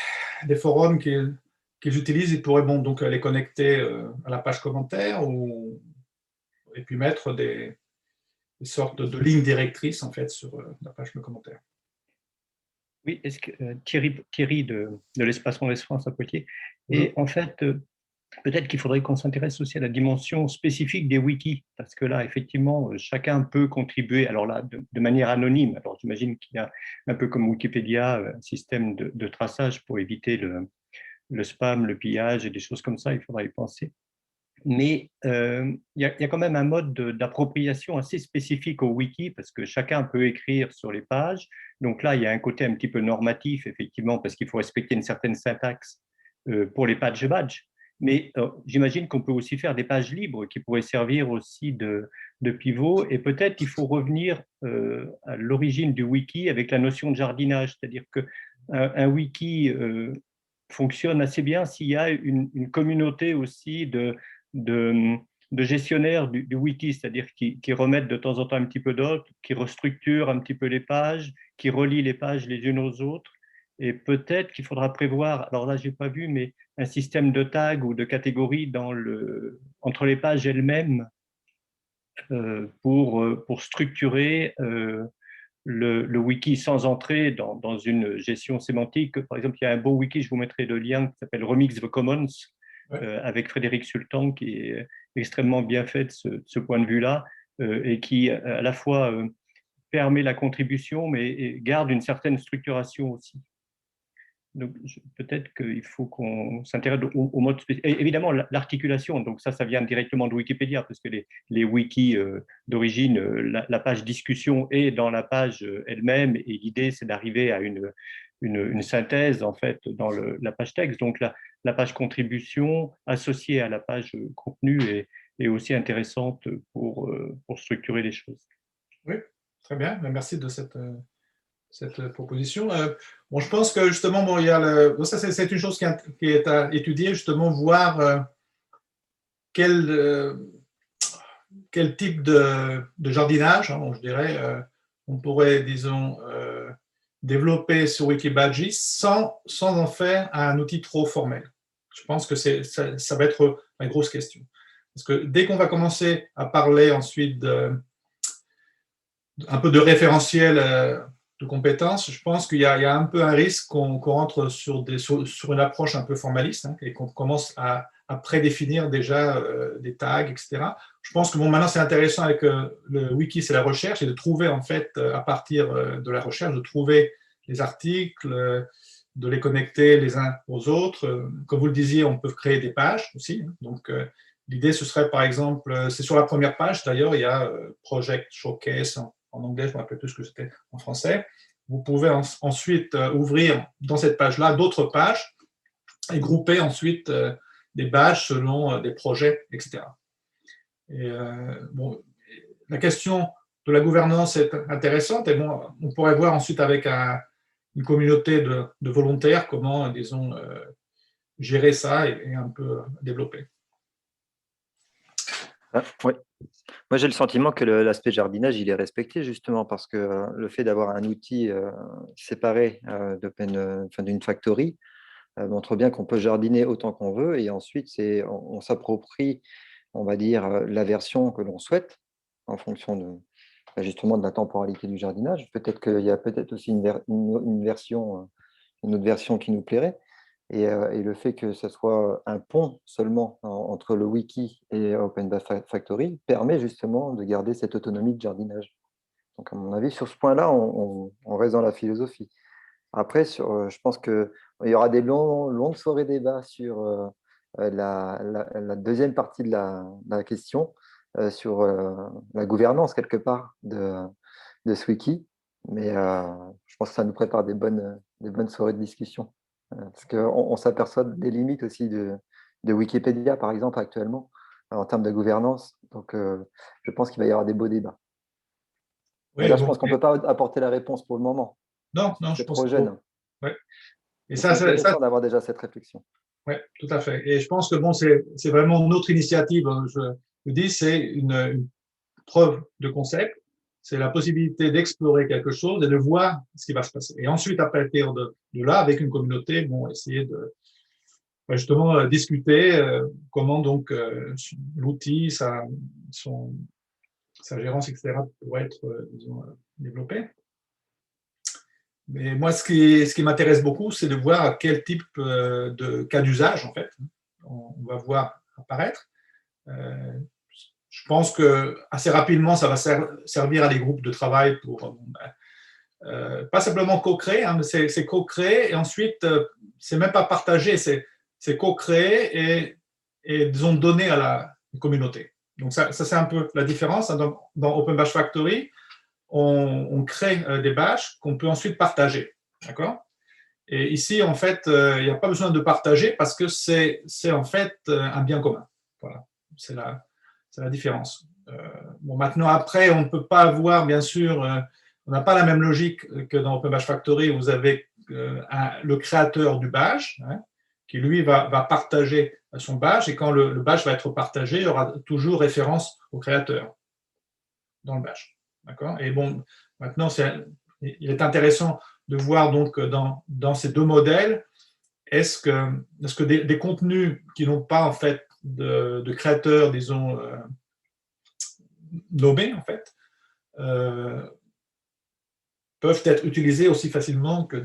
forums qu'ils utilisent, ils pourraient donc les connecter à la page commentaire et puis mettre des sortes de lignes directrices en fait sur la page de commentaires. Oui, est-ce que Thierry de l'Espace Mauvaise France à Poitiers, et en fait, peut-être qu'il faudrait qu'on s'intéresse aussi à la dimension spécifique des wikis, parce que là, effectivement, chacun peut contribuer, alors là, de manière anonyme. Alors, j'imagine qu'il y a, un peu comme Wikipédia, un système de traçage pour éviter le spam, le pillage et des choses comme ça, il faudra y penser. Mais il y a quand même un mode d'appropriation assez spécifique au wiki, parce que chacun peut écrire sur les pages. Donc là, il y a un côté un petit peu normatif, effectivement, parce qu'il faut respecter une certaine syntaxe pour les pages badge. Mais j'imagine qu'on peut aussi faire des pages libres qui pourraient servir aussi de pivot. Et peut-être qu'il faut revenir à l'origine du wiki avec la notion de jardinage. C'est-à-dire qu'un wiki fonctionne assez bien s'il y a une communauté aussi de gestionnaires du wiki, c'est-à-dire qui remettent de temps en temps un petit peu d'ordre, qui restructurent un petit peu les pages, qui relient les pages les unes aux autres. Et peut-être qu'il faudra prévoir, alors là, je n'ai pas vu, mais un système de tags ou de catégories entre les pages elles-mêmes pour structurer le wiki sans entrer dans une gestion sémantique. Par exemple, il y a un beau wiki, je vous mettrai le lien, qui s'appelle Remix the Commons, avec Frédéric Sultan, qui est extrêmement bien fait de ce point de vue-là, et qui à la fois permet la contribution, mais garde une certaine structuration aussi. Donc, peut-être qu'il faut qu'on s'intéresse au mode spécifique. Évidemment, l'articulation, donc ça vient directement de Wikipédia, parce que les wikis d'origine, la page discussion est dans la page elle-même, et l'idée, c'est d'arriver à une synthèse, en fait, dans la page texte. Donc, la page contribution associée à la page contenu est aussi intéressante pour structurer les choses. Oui, très bien. Merci de cette proposition. Bon, je pense que justement, bon, il y a ça c'est une chose qui est à étudier, justement, voir quel type de jardinage, hein, je dirais, on pourrait, disons, développer sur Wikibadges sans en faire un outil trop formel. Je pense que ça va être une grosse question. Parce que dès qu'on va commencer à parler ensuite un peu de référentiel de compétences, je pense qu'il y a un peu un risque qu'on rentre sur une approche un peu formaliste, hein, et qu'on commence à prédéfinir déjà des tags, etc. Je pense que bon, maintenant c'est intéressant avec le wiki, c'est la recherche, et de trouver en fait à partir de la recherche, de trouver les articles, de les connecter les uns aux autres. Comme vous le disiez, on peut créer des pages aussi. Hein. Donc l'idée ce serait par exemple, c'est sur la première page d'ailleurs, il y a Project Showcase en anglais, je ne me rappelle plus ce que c'était en français. Vous pouvez ensuite ouvrir dans cette page-là d'autres pages et grouper ensuite des badges selon des projets, etc. Et bon, la question de la gouvernance est intéressante, et bon, on pourrait voir ensuite avec une communauté de volontaires comment, disons, gérer ça et un peu développer. Oui. Moi, j'ai le sentiment que l'aspect jardinage, il est respecté justement parce que le fait d'avoir un outil séparé d'une factory montre bien qu'on peut jardiner autant qu'on veut, et ensuite, on s'approprie, on va dire, la version que l'on souhaite en fonction justement de la temporalité du jardinage. Peut-être qu'il y a peut-être aussi une autre version qui nous plairait. Et le fait que ce soit un pont seulement entre le wiki et OpenBaFactory permet justement de garder cette autonomie de jardinage. Donc, à mon avis, sur ce point-là, on reste dans la philosophie. Après, je pense qu'il y aura des longues soirées débats sur la deuxième partie de la question, sur la gouvernance, quelque part, de ce wiki. Mais je pense que ça nous prépare des bonnes soirées de discussion. Parce qu'on s'aperçoit des limites aussi de Wikipédia, par exemple, actuellement, en termes de gouvernance. Donc, je pense qu'il va y avoir des beaux débats. Oui, là, je pense qu'on ne peut pas apporter la réponse pour le moment. Non, je c'est pense trop jeune. Ouais. Et c'est intéressant d'avoir déjà cette réflexion. Oui, tout à fait. Et je pense que bon, c'est vraiment notre initiative. Je vous dis, c'est une preuve de concept. C'est la possibilité d'explorer quelque chose et de voir ce qui va se passer. Et ensuite, à partir de là, avec une communauté, bon, essayer de justement discuter comment donc l'outil, sa gérance, etc., pourrait être disons, développé. Mais moi, ce qui m'intéresse beaucoup, c'est de voir quel type de cas d'usage, en fait, on va voir apparaître. Je pense que assez rapidement, ça va servir à des groupes de travail pour pas simplement co-créer, hein, mais c'est co-créer, et ensuite, c'est même pas partager, c'est co-créer et disons donner à la communauté. Donc ça c'est un peu la différence. Dans OpenBaFactory, on crée des badges qu'on peut ensuite partager, d'accord? Et ici, en fait, il n'y a pas besoin de partager parce que c'est en fait un bien commun. Voilà, c'est la différence. Bon, maintenant, après, on ne peut pas avoir, bien sûr, on n'a pas la même logique que dans OpenBaFactory où vous avez le créateur du badge, hein, qui lui va partager son badge, et quand le badge va être partagé, il y aura toujours référence au créateur dans le badge. D'accord? Et bon, maintenant, il est intéressant de voir donc dans ces deux modèles, est-ce que des contenus qui n'ont pas en fait de créateurs, disons, nommés en fait, peuvent être utilisés aussi facilement que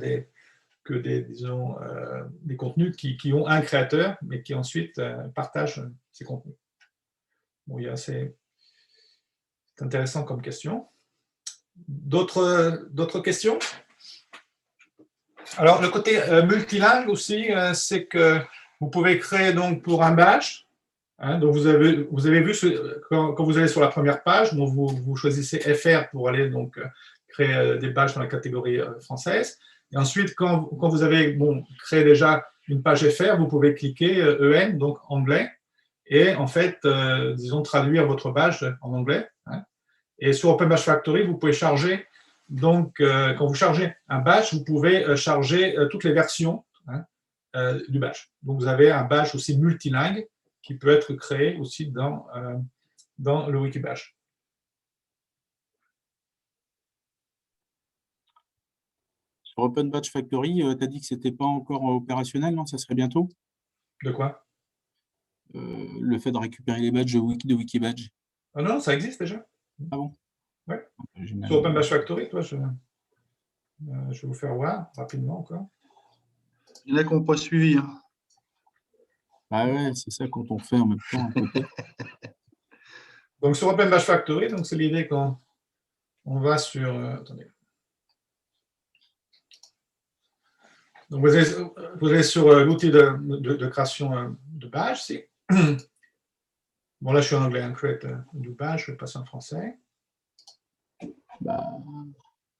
disons, des contenus qui ont un créateur, mais qui ensuite partagent ces contenus. Bon, c'est intéressant comme question. D'autres questions? Alors, le côté multilingue aussi, c'est que vous pouvez créer donc pour un badge. Donc vous avez vu quand vous allez sur la première page, donc vous choisissez FR pour aller donc créer des badges dans la catégorie française. Et ensuite, quand vous avez créé déjà une page FR, vous pouvez cliquer EN, donc anglais, et en fait, disons, traduire votre badge en anglais. Et sur Open Badge Factory, vous pouvez charger, donc quand vous chargez un badge, vous pouvez charger toutes les versions du badge. Donc vous avez un badge aussi multilingue qui peut être créé aussi dans le Wikibadge. Sur Open Badge Factory, tu as dit que ce n'était pas encore opérationnel, non? Ça serait bientôt? De quoi? Le fait de récupérer les badges de Wikibadge. Ah non, ça existe déjà. Ah bon? Ouais. Sur Open Badge Factory, toi, je vais vous faire voir rapidement encore. Il y en a qui n'ont pas suivi. Hein. Ah ouais, c'est ça quand on fait en même temps à côté. Donc sur Open Badge Factory, donc c'est l'idée quand on va sur. Attendez. Donc vous allez sur l'outil de création de badge. Bon là je suis en anglais, create du badge, je vais passer en français.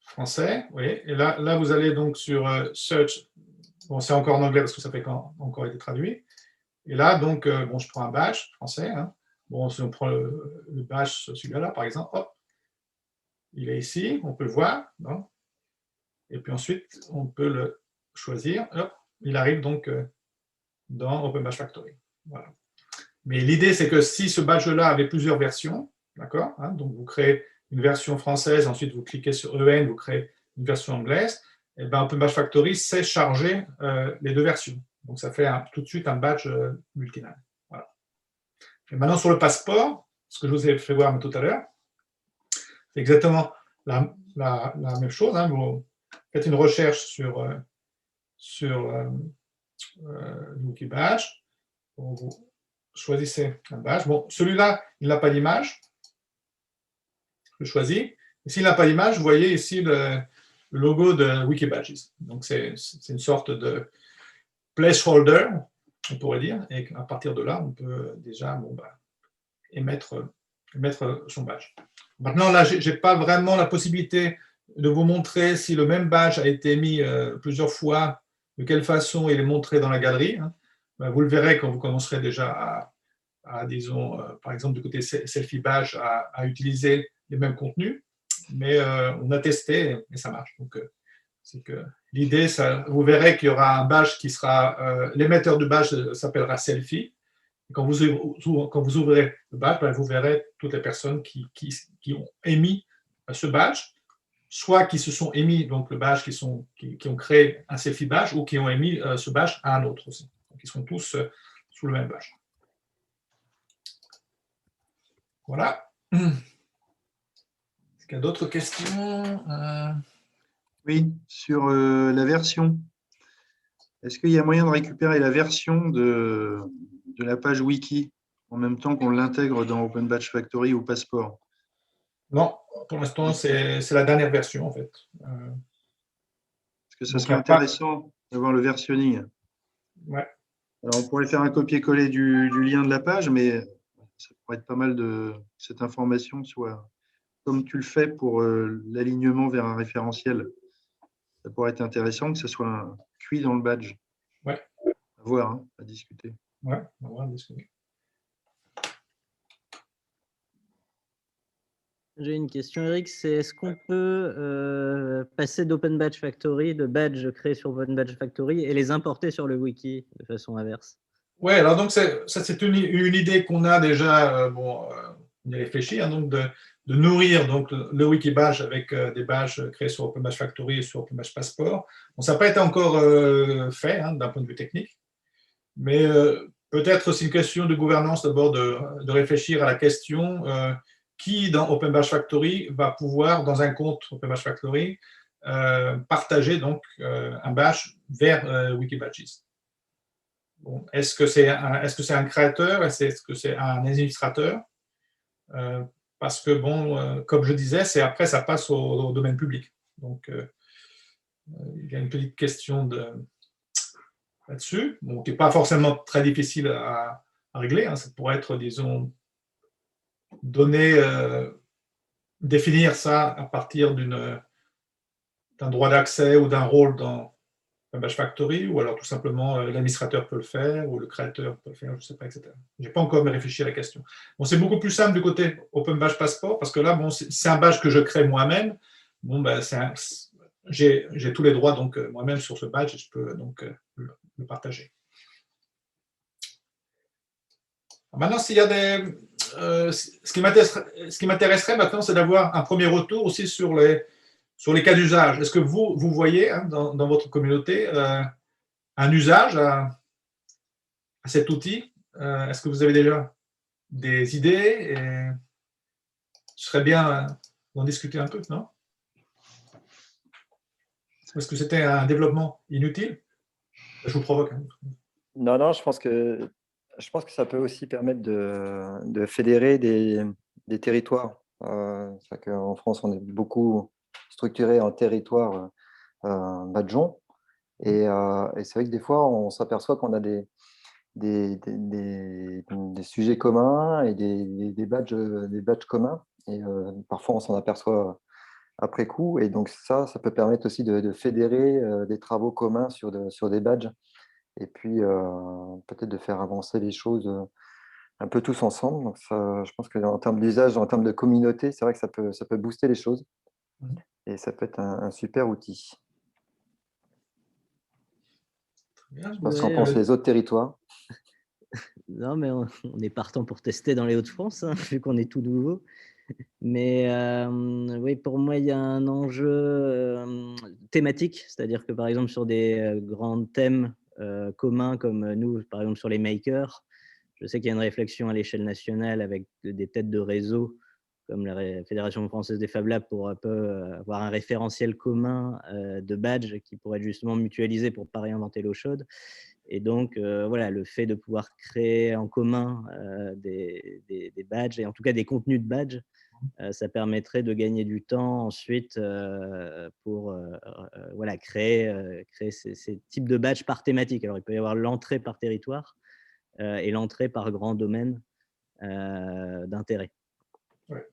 Français, oui. Et là vous allez donc sur search. Bon c'est encore en anglais parce que ça fait encore été traduit. Et là, donc, je prends un badge français. Bon, si on prend le badge, celui-là, par exemple, hop, il est ici, on peut le voir. Non? Et puis ensuite, on peut le choisir. Hop, il arrive donc dans Open Badge Factory. Voilà. Mais l'idée, c'est que si ce badge-là avait plusieurs versions, d'accord, donc vous créez une version française, ensuite vous cliquez sur EN, vous créez une version anglaise, et bien Open Badge Factory sait charger les deux versions. Donc, ça fait tout de suite un badge multilingue. Voilà. Et maintenant, sur le passeport, ce que je vous ai fait voir tout à l'heure, c'est exactement la même chose. Vous faites une recherche sur Wikibadge. Vous choisissez un badge. Bon, celui-là, il n'a pas d'image. Je choisis. Et s'il n'a pas d'image, vous voyez ici le logo de Wikibadges. Donc, c'est une sorte de placeholder, on pourrait dire, et à partir de là, on peut déjà émettre son badge. Maintenant, là, je n'ai pas vraiment la possibilité de vous montrer si le même badge a été mis plusieurs fois, de quelle façon il est montré dans la galerie. Vous le verrez quand vous commencerez déjà à disons, par exemple, du côté Selfie Badge, à utiliser les mêmes contenus, mais on a testé et ça marche. Donc, c'est que l'idée, vous verrez qu'il y aura un badge qui sera, l'émetteur du badge s'appellera Selfie. Et quand vous ouvrez le badge, vous verrez toutes les personnes qui ont émis ce badge, soit qui se sont émis donc le badge, qui ont créé un Selfie badge, ou qui ont émis ce badge à un autre aussi. Donc, ils sont tous sous le même badge. Voilà. Est-ce qu'il y a d'autres questions? Oui, sur la version. Est-ce qu'il y a moyen de récupérer la version de la page wiki en même temps qu'on l'intègre dans Open Badge Factory ou Passport? Non, pour l'instant, c'est la dernière version, en fait. Parce que ça serait intéressant d'avoir le versionning. Ouais. Alors, on pourrait faire un copier-coller du lien de la page, mais ça pourrait être pas mal de cette information soit comme tu le fais pour l'alignement vers un référentiel. Ça pourrait être intéressant que ce soit cuit dans le badge. Ouais. À voir, à discuter. Ouais, on va voir, discuter. J'ai une question, Eric, c'est est-ce qu'on peut passer d'Open Badge Factory, de badges créés sur Open Badge Factory et les importer sur le wiki de façon inverse? Oui, alors donc ça c'est une idée qu'on a déjà, on y réfléchit, donc de nourrir donc le Wikibadge avec des badges créés sur Open Badge Factory et sur Open Badge Passport. Bon, ça n'a pas été encore fait d'un point de vue technique, mais peut-être c'est une question de gouvernance d'abord de réfléchir à la question qui dans Open Badge Factory va pouvoir, dans un compte Open Badge Factory, partager donc un badge vers Wikibadges. Bon, est-ce que c'est un créateur? Est-ce que c'est un administrateur? Parce que, bon, comme je disais, après, ça passe au domaine public. Donc, il y a une petite question là-dessus, bon, qui n'est pas forcément très difficile à régler. Hein. Ça pourrait être, disons, définir ça à partir d'un droit d'accès ou d'un rôle dans un badge factory, ou alors tout simplement l'administrateur peut le faire, ou le créateur peut le faire, je ne sais pas, etc. Je n'ai pas encore réfléchi à la question. Bon, c'est beaucoup plus simple du côté Open Badge Passport, parce que là, bon, c'est un badge que je crée moi-même. Bon, ben, j'ai tous les droits donc moi-même sur ce badge et je peux donc le partager. Maintenant, s'il y a ce qui m'intéresserait maintenant, c'est d'avoir un premier retour aussi sur les cas d'usage. Est-ce que vous voyez hein, dans votre communauté un usage à cet outil? Est-ce que vous avez déjà des idées? Et ce serait bien d'en discuter un peu, non? Est-ce que c'était un développement inutile? Je vous provoque. Hein. Non, non, je pense que ça peut aussi permettre de fédérer des territoires. C'est-à-dire qu'en France, on est beaucoup structuré en territoire badgeon. Et c'est vrai que des fois, on s'aperçoit qu'on a des sujets communs et des badges communs. Et parfois, on s'en aperçoit après coup. Et donc, ça peut permettre aussi de fédérer des travaux communs sur des badges. Et puis, peut-être de faire avancer les choses un peu tous ensemble. Donc, ça, je pense qu'en termes d'usage, en termes de communauté, c'est vrai que ça peut booster les choses. Et ça peut être un super outil. Je ne sais pas ce qu'en pensent les autres territoires. Non, mais on est partant pour tester dans les Hauts-de-France, hein, vu qu'on est tout nouveau. Mais oui, pour moi, il y a un enjeu thématique, c'est-à-dire que par exemple, sur des grands thèmes communs comme nous, par exemple sur les makers, je sais qu'il y a une réflexion à l'échelle nationale avec des têtes de réseau comme la Fédération française des Fab Labs pour un peu avoir un référentiel commun de badges qui pourrait être justement mutualisé pour ne pas réinventer l'eau chaude. Et donc, voilà, le fait de pouvoir créer en commun des badges, et en tout cas des contenus de badges, ça permettrait de gagner du temps ensuite pour voilà, créer ces types de badges par thématique. Alors, il peut y avoir l'entrée par territoire et l'entrée par grand domaine d'intérêt. Ouais.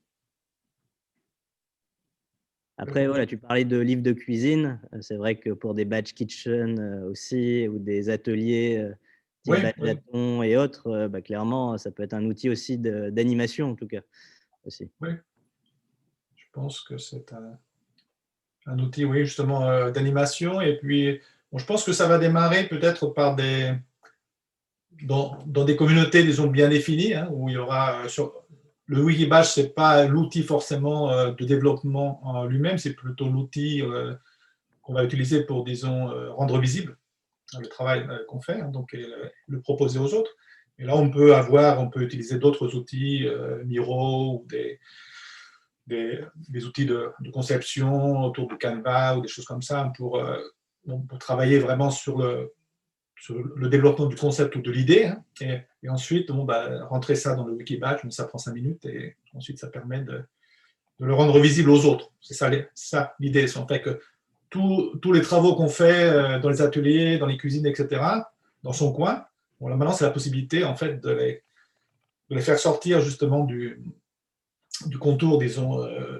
Après, voilà, tu parlais de livres de cuisine. C'est vrai que pour des badge kitchen aussi, ou des ateliers type badge et autres, clairement, ça peut être un outil aussi d'animation, en tout cas. Aussi. Oui, je pense que c'est un outil, oui, justement, d'animation. Et puis, bon, je pense que ça va démarrer peut-être par dans des communautés, disons, bien définies, hein, où il y aura le Wikibadge, ce n'est pas l'outil forcément de développement en lui-même, c'est plutôt l'outil qu'on va utiliser pour, disons, rendre visible le travail qu'on fait, hein, donc le proposer aux autres. Et là, on peut utiliser d'autres outils, Miro, ou des outils de conception autour de Canva ou des choses comme ça pour travailler vraiment sur le développement du concept ou de l'idée, hein, et ensuite rentrer ça dans le Wikibadge, ça prend 5 minutes et ensuite ça permet de le rendre visible aux autres. C'est ça l'idée, c'est en fait que tous les travaux qu'on fait dans les ateliers, dans les cuisines, etc., dans son coin, bon, là maintenant c'est la possibilité en fait de les faire sortir justement du contour, disons,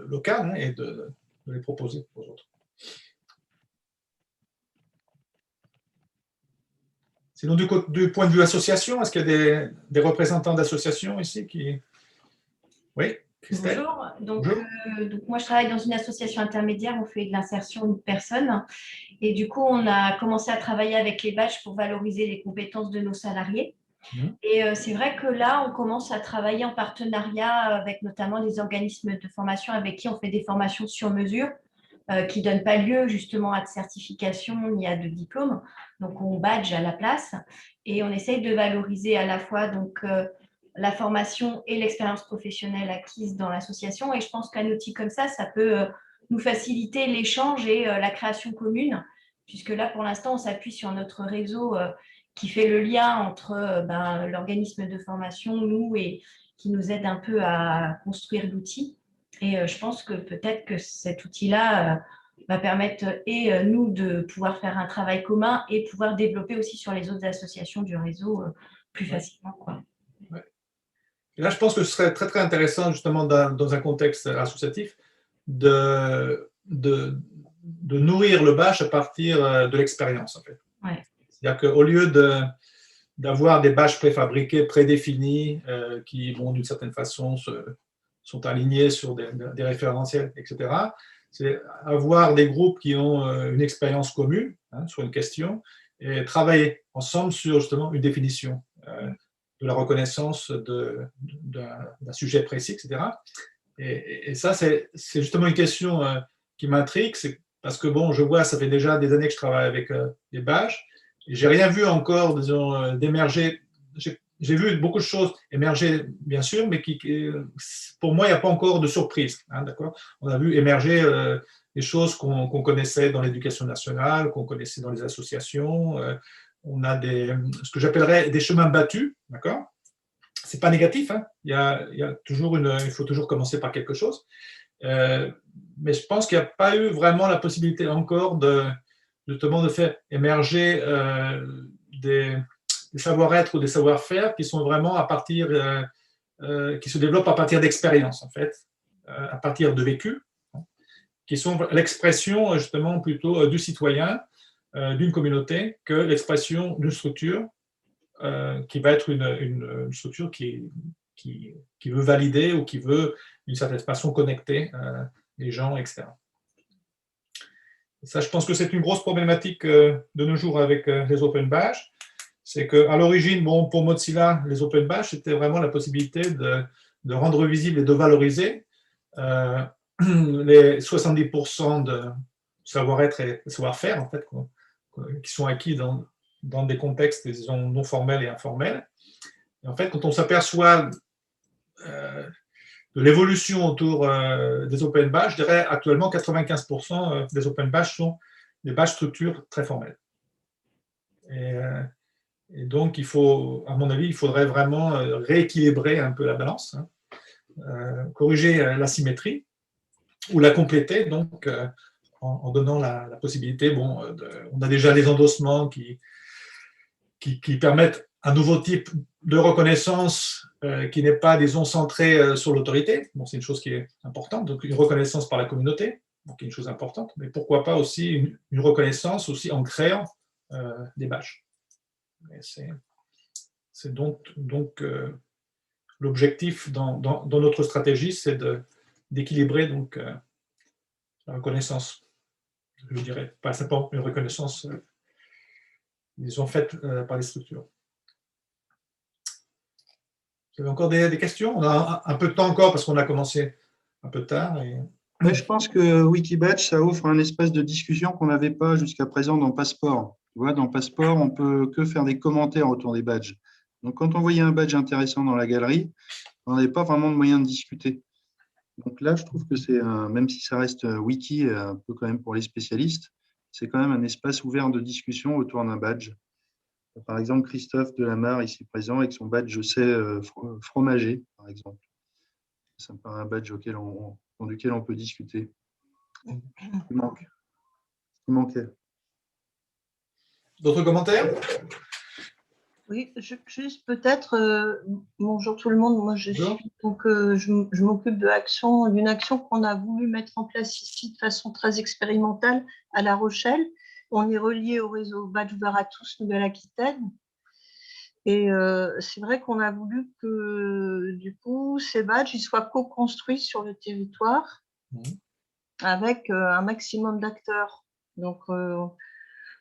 local, hein, et de les proposer aux autres. Sinon, du point de vue association, est-ce qu'il y a des représentants d'associations ici qui… Oui, Christelle. Bonjour. Donc, Bonjour. Donc, moi, je travaille dans une association intermédiaire. On fait de l'insertion de personnes. Et du coup, on a commencé à travailler avec les badges pour valoriser les compétences de nos salariés. Et c'est vrai que là, on commence à travailler en partenariat avec notamment des organismes de formation avec qui on fait des formations sur mesure qui ne donnent pas lieu justement à de certification ni à de diplôme. Donc, on badge à la place et on essaye de valoriser à la fois donc, la formation et l'expérience professionnelle acquise dans l'association. Et je pense qu'un outil comme ça peut nous faciliter l'échange et la création commune, puisque là, pour l'instant, on s'appuie sur notre réseau qui fait le lien entre l'organisme de formation, nous, et qui nous aide un peu à construire l'outil. Et je pense que peut-être que cet outil-là va permettre, nous, de pouvoir faire un travail commun et pouvoir développer aussi sur les autres associations du réseau plus facilement, quoi. Ouais. Et là, je pense que ce serait très, très intéressant, justement, dans un contexte associatif, de nourrir le badge à partir de l'expérience, en fait. Ouais. C'est-à-dire qu'au lieu d'avoir des badges préfabriqués, prédéfinis, qui, bon, d'une certaine façon, sont alignés sur des référentiels, etc., c'est avoir des groupes qui ont une expérience commune, hein, sur une question et travailler ensemble sur, justement, une définition de la reconnaissance d'un sujet précis, etc. Et ça, c'est justement une question qui m'intrigue, c'est parce que, bon, je vois, ça fait déjà des années que je travaille avec les badges, et j'ai rien vu encore, disons, d'émerger. J'ai vu beaucoup de choses émerger, bien sûr, mais pour moi, il n'y a pas encore de surprise. Hein, d'accord ? On a vu émerger des choses qu'on connaissait dans l'éducation nationale, qu'on connaissait dans les associations. On a ce que j'appellerais des chemins battus. D'accord ? C'est pas négatif. Hein, il faut toujours commencer par quelque chose. Mais je pense qu'il n'y a pas eu vraiment la possibilité encore justement de faire émerger des savoir-être ou des savoir-faire qui sont vraiment qui se développent à partir d'expériences, en fait, à partir de vécu, qui sont l'expression justement plutôt du citoyen, d'une communauté, que l'expression d'une structure qui va être une structure qui veut valider ou qui veut, d'une certaine façon, connecter les gens, etc. Et ça, je pense que c'est une grosse problématique de nos jours avec les open badges. C'est qu'à l'origine, bon, pour Mozilla, les open badges, c'était vraiment la possibilité de rendre visible et de valoriser les 70% de savoir-être et savoir-faire, en fait, qui sont acquis dans des contextes, disons, non formels et informels. Et en fait, quand on s'aperçoit de l'évolution autour des open badges, je dirais actuellement 95% des open badges sont des badges structures très formelles. Et donc, à mon avis, il faudrait vraiment rééquilibrer un peu la balance, hein, corriger l'asymétrie ou la compléter, donc en donnant la possibilité, bon, on a déjà les endossements qui permettent un nouveau type de reconnaissance qui n'est pas, disons, centré sur l'autorité. Bon, c'est une chose qui est importante, donc une reconnaissance par la communauté, donc une chose importante, mais pourquoi pas aussi une reconnaissance aussi en créant des badges. C'est donc l'objectif dans notre stratégie, c'est d'équilibrer donc la reconnaissance, je dirais, pas simplement une reconnaissance, disons, faite par les structures. Vous avez encore des questions ? On a un peu de temps encore parce qu'on a commencé un peu tard. Ouais, je pense que Wikibadge, ça offre un espace de discussion qu'on n'avait pas jusqu'à présent dans Passport. Tu vois, dans Passport, on peut que faire des commentaires autour des badges. Donc, quand on voyait un badge intéressant dans la galerie, on n'avait pas vraiment de moyen de discuter. Donc là, je trouve que c'est, même si ça reste wiki, un peu quand même pour les spécialistes, c'est quand même un espace ouvert de discussion autour d'un badge. Par exemple, Christophe Delamarre, ici présent, avec son badge, je sais, fromager, par exemple. Ça me paraît un badge duquel on peut discuter. Il manquait. D'autres commentaires ? Oui, juste peut-être, bonjour tout le monde, moi je m'occupe d'une action qu'on a voulu mettre en place ici de façon très expérimentale à La Rochelle. On est relié au réseau Badge ouvert à tous Nouvelle-Aquitaine. Et c'est vrai qu'on a voulu que du coup ces badges ils soient co-construits sur le territoire avec un maximum d'acteurs. Donc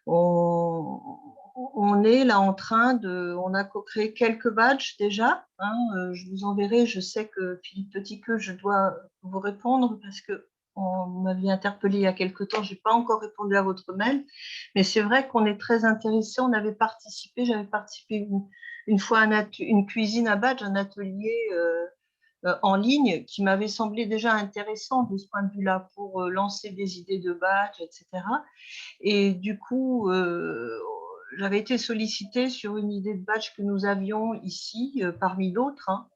on est là en train on a co-créé quelques badges déjà. Hein, je vous enverrai, je sais que Philippe Petitqueux, je dois vous répondre parce que on m'avait interpellé il y a quelque temps, je n'ai pas encore répondu à votre mail, mais c'est vrai qu'on est très intéressé. J'avais participé une fois à une cuisine à badge, un atelier en ligne qui m'avait semblé déjà intéressant de ce point de vue-là pour lancer des idées de badge, etc. Et du coup, j'avais été sollicitée sur une idée de badge que nous avions ici, parmi d'autres, hein.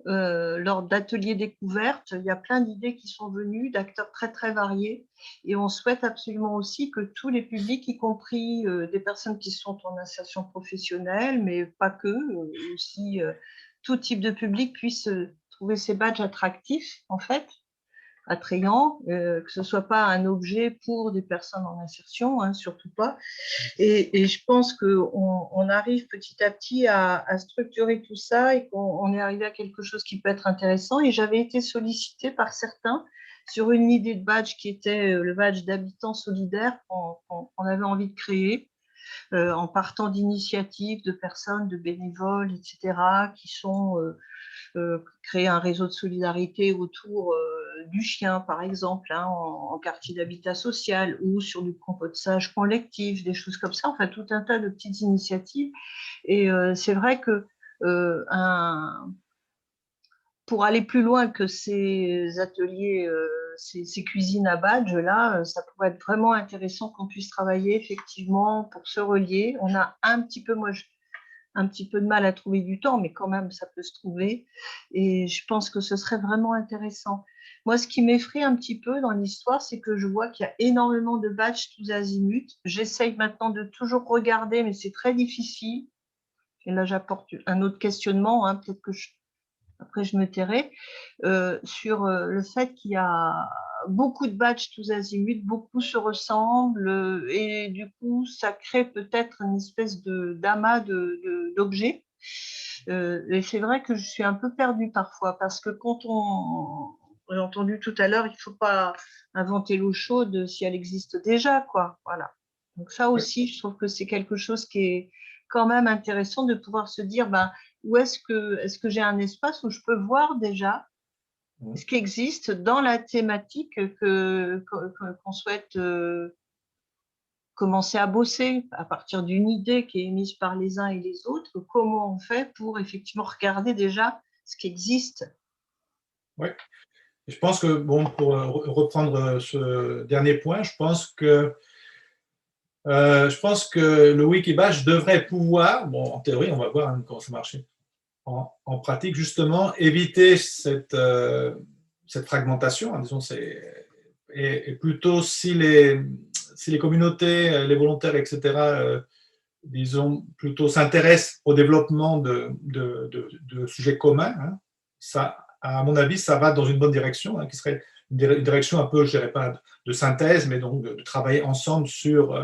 Lors d'ateliers découvertes, il y a plein d'idées qui sont venues, d'acteurs très très variés, et on souhaite absolument aussi que tous les publics, y compris des personnes qui sont en insertion professionnelle, mais pas que, aussi tout type de public puisse trouver ces badges attractifs, en fait, attrayants, que ce soit pas un objet pour des personnes en insertion, hein, surtout pas. Et je pense qu'on arrive petit à petit à structurer tout ça et qu'on est arrivé à quelque chose qui peut être intéressant. Et j'avais été sollicitée par certains sur une idée de badge qui était le badge d'habitants solidaires qu'on avait envie de créer, en partant d'initiatives de personnes, de bénévoles, etc., qui sont créer un réseau de solidarité autour du chien, par exemple, hein, en quartier d'habitat social, ou sur du compostage collectif, des choses comme ça, enfin tout un tas de petites initiatives. Et c'est vrai que pour aller plus loin que ces ateliers, ces cuisines à badge, là, ça pourrait être vraiment intéressant qu'on puisse travailler effectivement pour se relier. On a un petit peu, un petit peu de mal à trouver du temps, mais quand même, ça peut se trouver. Et je pense que ce serait vraiment intéressant. Moi, ce qui m'effraie un petit peu dans l'histoire, c'est que je vois qu'il y a énormément de badges tous azimuts. J'essaye maintenant de toujours regarder, mais c'est très difficile. Et là, j'apporte un autre questionnement, hein, peut-être que après je me tairai, sur le fait qu'il y a beaucoup de badges tous azimuts, beaucoup se ressemblent, et du coup, ça crée peut-être une espèce d'amas d'objets. Et c'est vrai que je suis un peu perdue parfois, parce que quand on a entendu tout à l'heure, il ne faut pas inventer l'eau chaude si elle existe déjà, quoi. Voilà. Donc ça aussi, je trouve que c'est quelque chose qui est quand même intéressant de pouvoir se dire, ben, où est-ce que j'ai un espace où je peux voir déjà ce qui existe dans la thématique qu'on souhaite commencer à bosser à partir d'une idée qui est émise par les uns et les autres, comment on fait pour effectivement regarder déjà ce qui existe. Oui. Je pense que, bon, pour reprendre ce dernier point, je pense que le Wikibadge devrait pouvoir, bon, en théorie, on va voir hein, comment ça marche, en pratique, justement, éviter cette fragmentation, hein, disons, et plutôt si les communautés, les volontaires, etc., disons, plutôt s'intéressent au développement de sujets communs, hein, ça, à mon avis, ça va dans une bonne direction, hein, qui serait une direction un peu, je dirais pas de synthèse, mais donc de travailler ensemble sur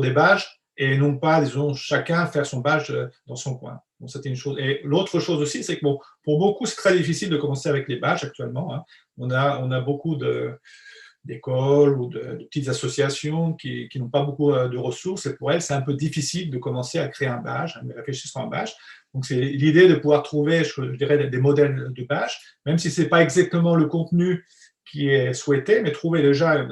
des badges et non pas, disons, chacun faire son badge dans son coin. Bon, c'était une chose. Et l'autre chose aussi, c'est que bon, pour beaucoup, c'est très difficile de commencer avec les badges actuellement, hein. On a beaucoup d'écoles ou de petites associations qui n'ont pas beaucoup de ressources, et pour elles, c'est un peu difficile de commencer à créer un badge, de réfléchir sur un badge. Donc, c'est l'idée de pouvoir trouver, je dirais, des modèles de badge, même si ce n'est pas exactement le contenu qui est souhaité, mais trouver déjà,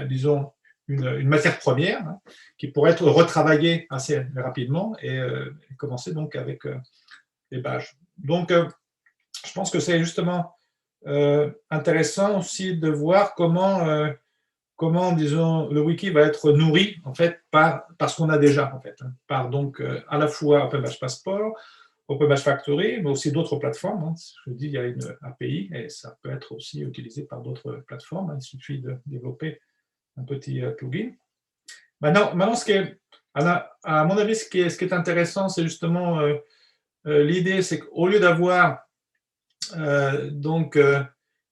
disons, une matière première hein, qui pourrait être retravaillée assez rapidement et commencer donc avec les badges. Donc, je pense que c'est justement intéressant aussi de voir comment, disons, le wiki va être nourri en fait par ce qu'on a déjà en fait, hein, par donc à la fois Open Badge Passport, Open Badge Factory, mais aussi d'autres plateformes. Hein. Je vous dis, il y a une API et ça peut être aussi utilisé par d'autres plateformes. Hein. Il suffit de développer un petit plugin. Maintenant, à mon avis, ce qui est intéressant, c'est justement l'idée, c'est qu'au lieu d'avoir donc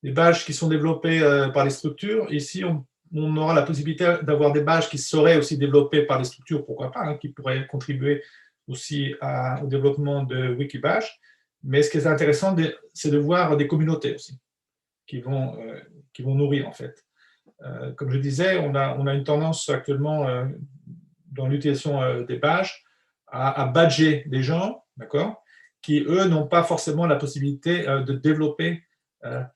des badges qui sont développés par les structures, ici, on aura la possibilité d'avoir des badges qui seraient aussi développés par les structures, pourquoi pas, hein, qui pourraient contribuer aussi au développement de Wikibadge. Mais ce qui est intéressant, c'est de voir des communautés aussi qui vont nourrir en fait. Comme je disais, on a une tendance actuellement dans l'utilisation des badges à badger des gens, d'accord, qui eux n'ont pas forcément la possibilité de développer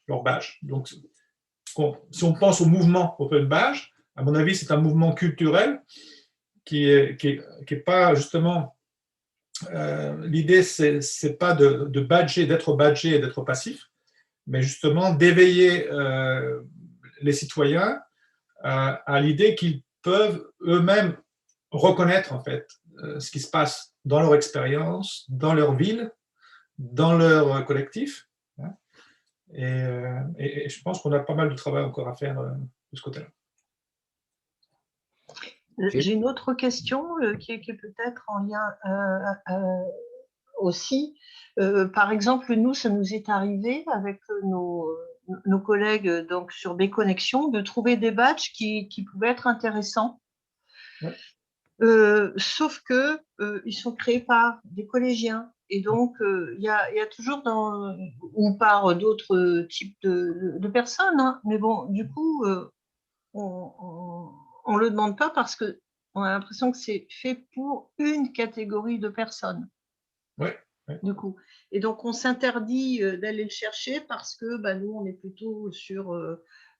leur badge. Donc, si on pense au mouvement Open Badge, à mon avis, c'est un mouvement culturel qui est pas justement l'idée, c'est pas de badger, d'être badgé et d'être passif, mais justement d'éveiller les citoyens à l'idée qu'ils peuvent eux-mêmes reconnaître en fait ce qui se passe dans leur expérience, dans leur ville, dans leur collectif. Hein, et je pense qu'on a pas mal de travail encore à faire de ce côté-là. J'ai une autre question qui est peut-être en lien aussi. Par exemple, nous, ça nous est arrivé avec nos collègues donc, sur Béconnexion de trouver des badges qui pouvaient être intéressants. Ouais. Sauf que ils sont créés par des collégiens. Et donc, il y a toujours ou par d'autres types de personnes. Hein. Mais bon, du coup, on le demande pas parce qu'on a l'impression que c'est fait pour une catégorie de personnes. Ouais. Du coup. Et donc, on s'interdit d'aller le chercher parce que nous, on est plutôt sur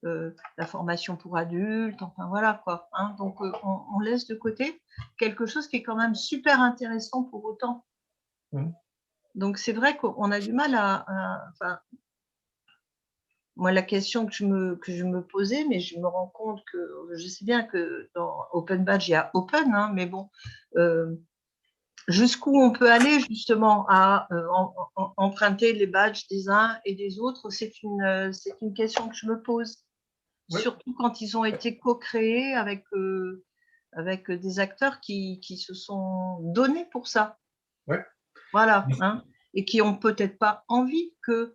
la formation pour adultes, enfin voilà quoi. Hein. Donc, on laisse de côté quelque chose qui est quand même super intéressant pour autant. Donc, c'est vrai qu'on a du mal enfin, moi, la question que je me posais, mais je me rends compte que je sais bien que dans Open Badge, il y a Open, hein, mais bon, jusqu'où on peut aller justement à emprunter les badges des uns et des autres, c'est une question que je me pose. Ouais. Surtout quand ils ont été co-créés avec des acteurs qui se sont donnés pour ça. Ouais. Voilà, hein, et qui n'ont peut-être pas envie que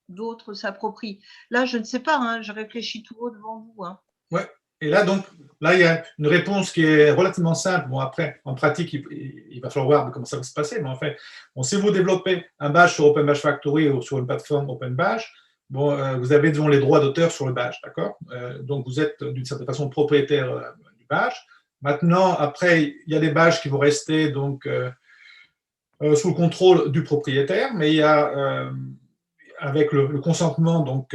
d'autres s'approprient. Là, je ne sais pas, hein, je réfléchis tout haut devant vous. Hein. Ouais. Et là, donc, il y a une réponse qui est relativement simple. Bon, après, en pratique, il va falloir voir comment ça va se passer. Mais en fait, si vous développez un badge sur Open Badge Factory ou sur une plateforme Open Badge, vous avez devant les droits d'auteur sur le badge, d'accord? Donc, vous êtes d'une certaine façon propriétaire du badge. Maintenant, après, il y a des badges qui vont rester donc sous le contrôle du propriétaire, mais il y a avec le consentement donc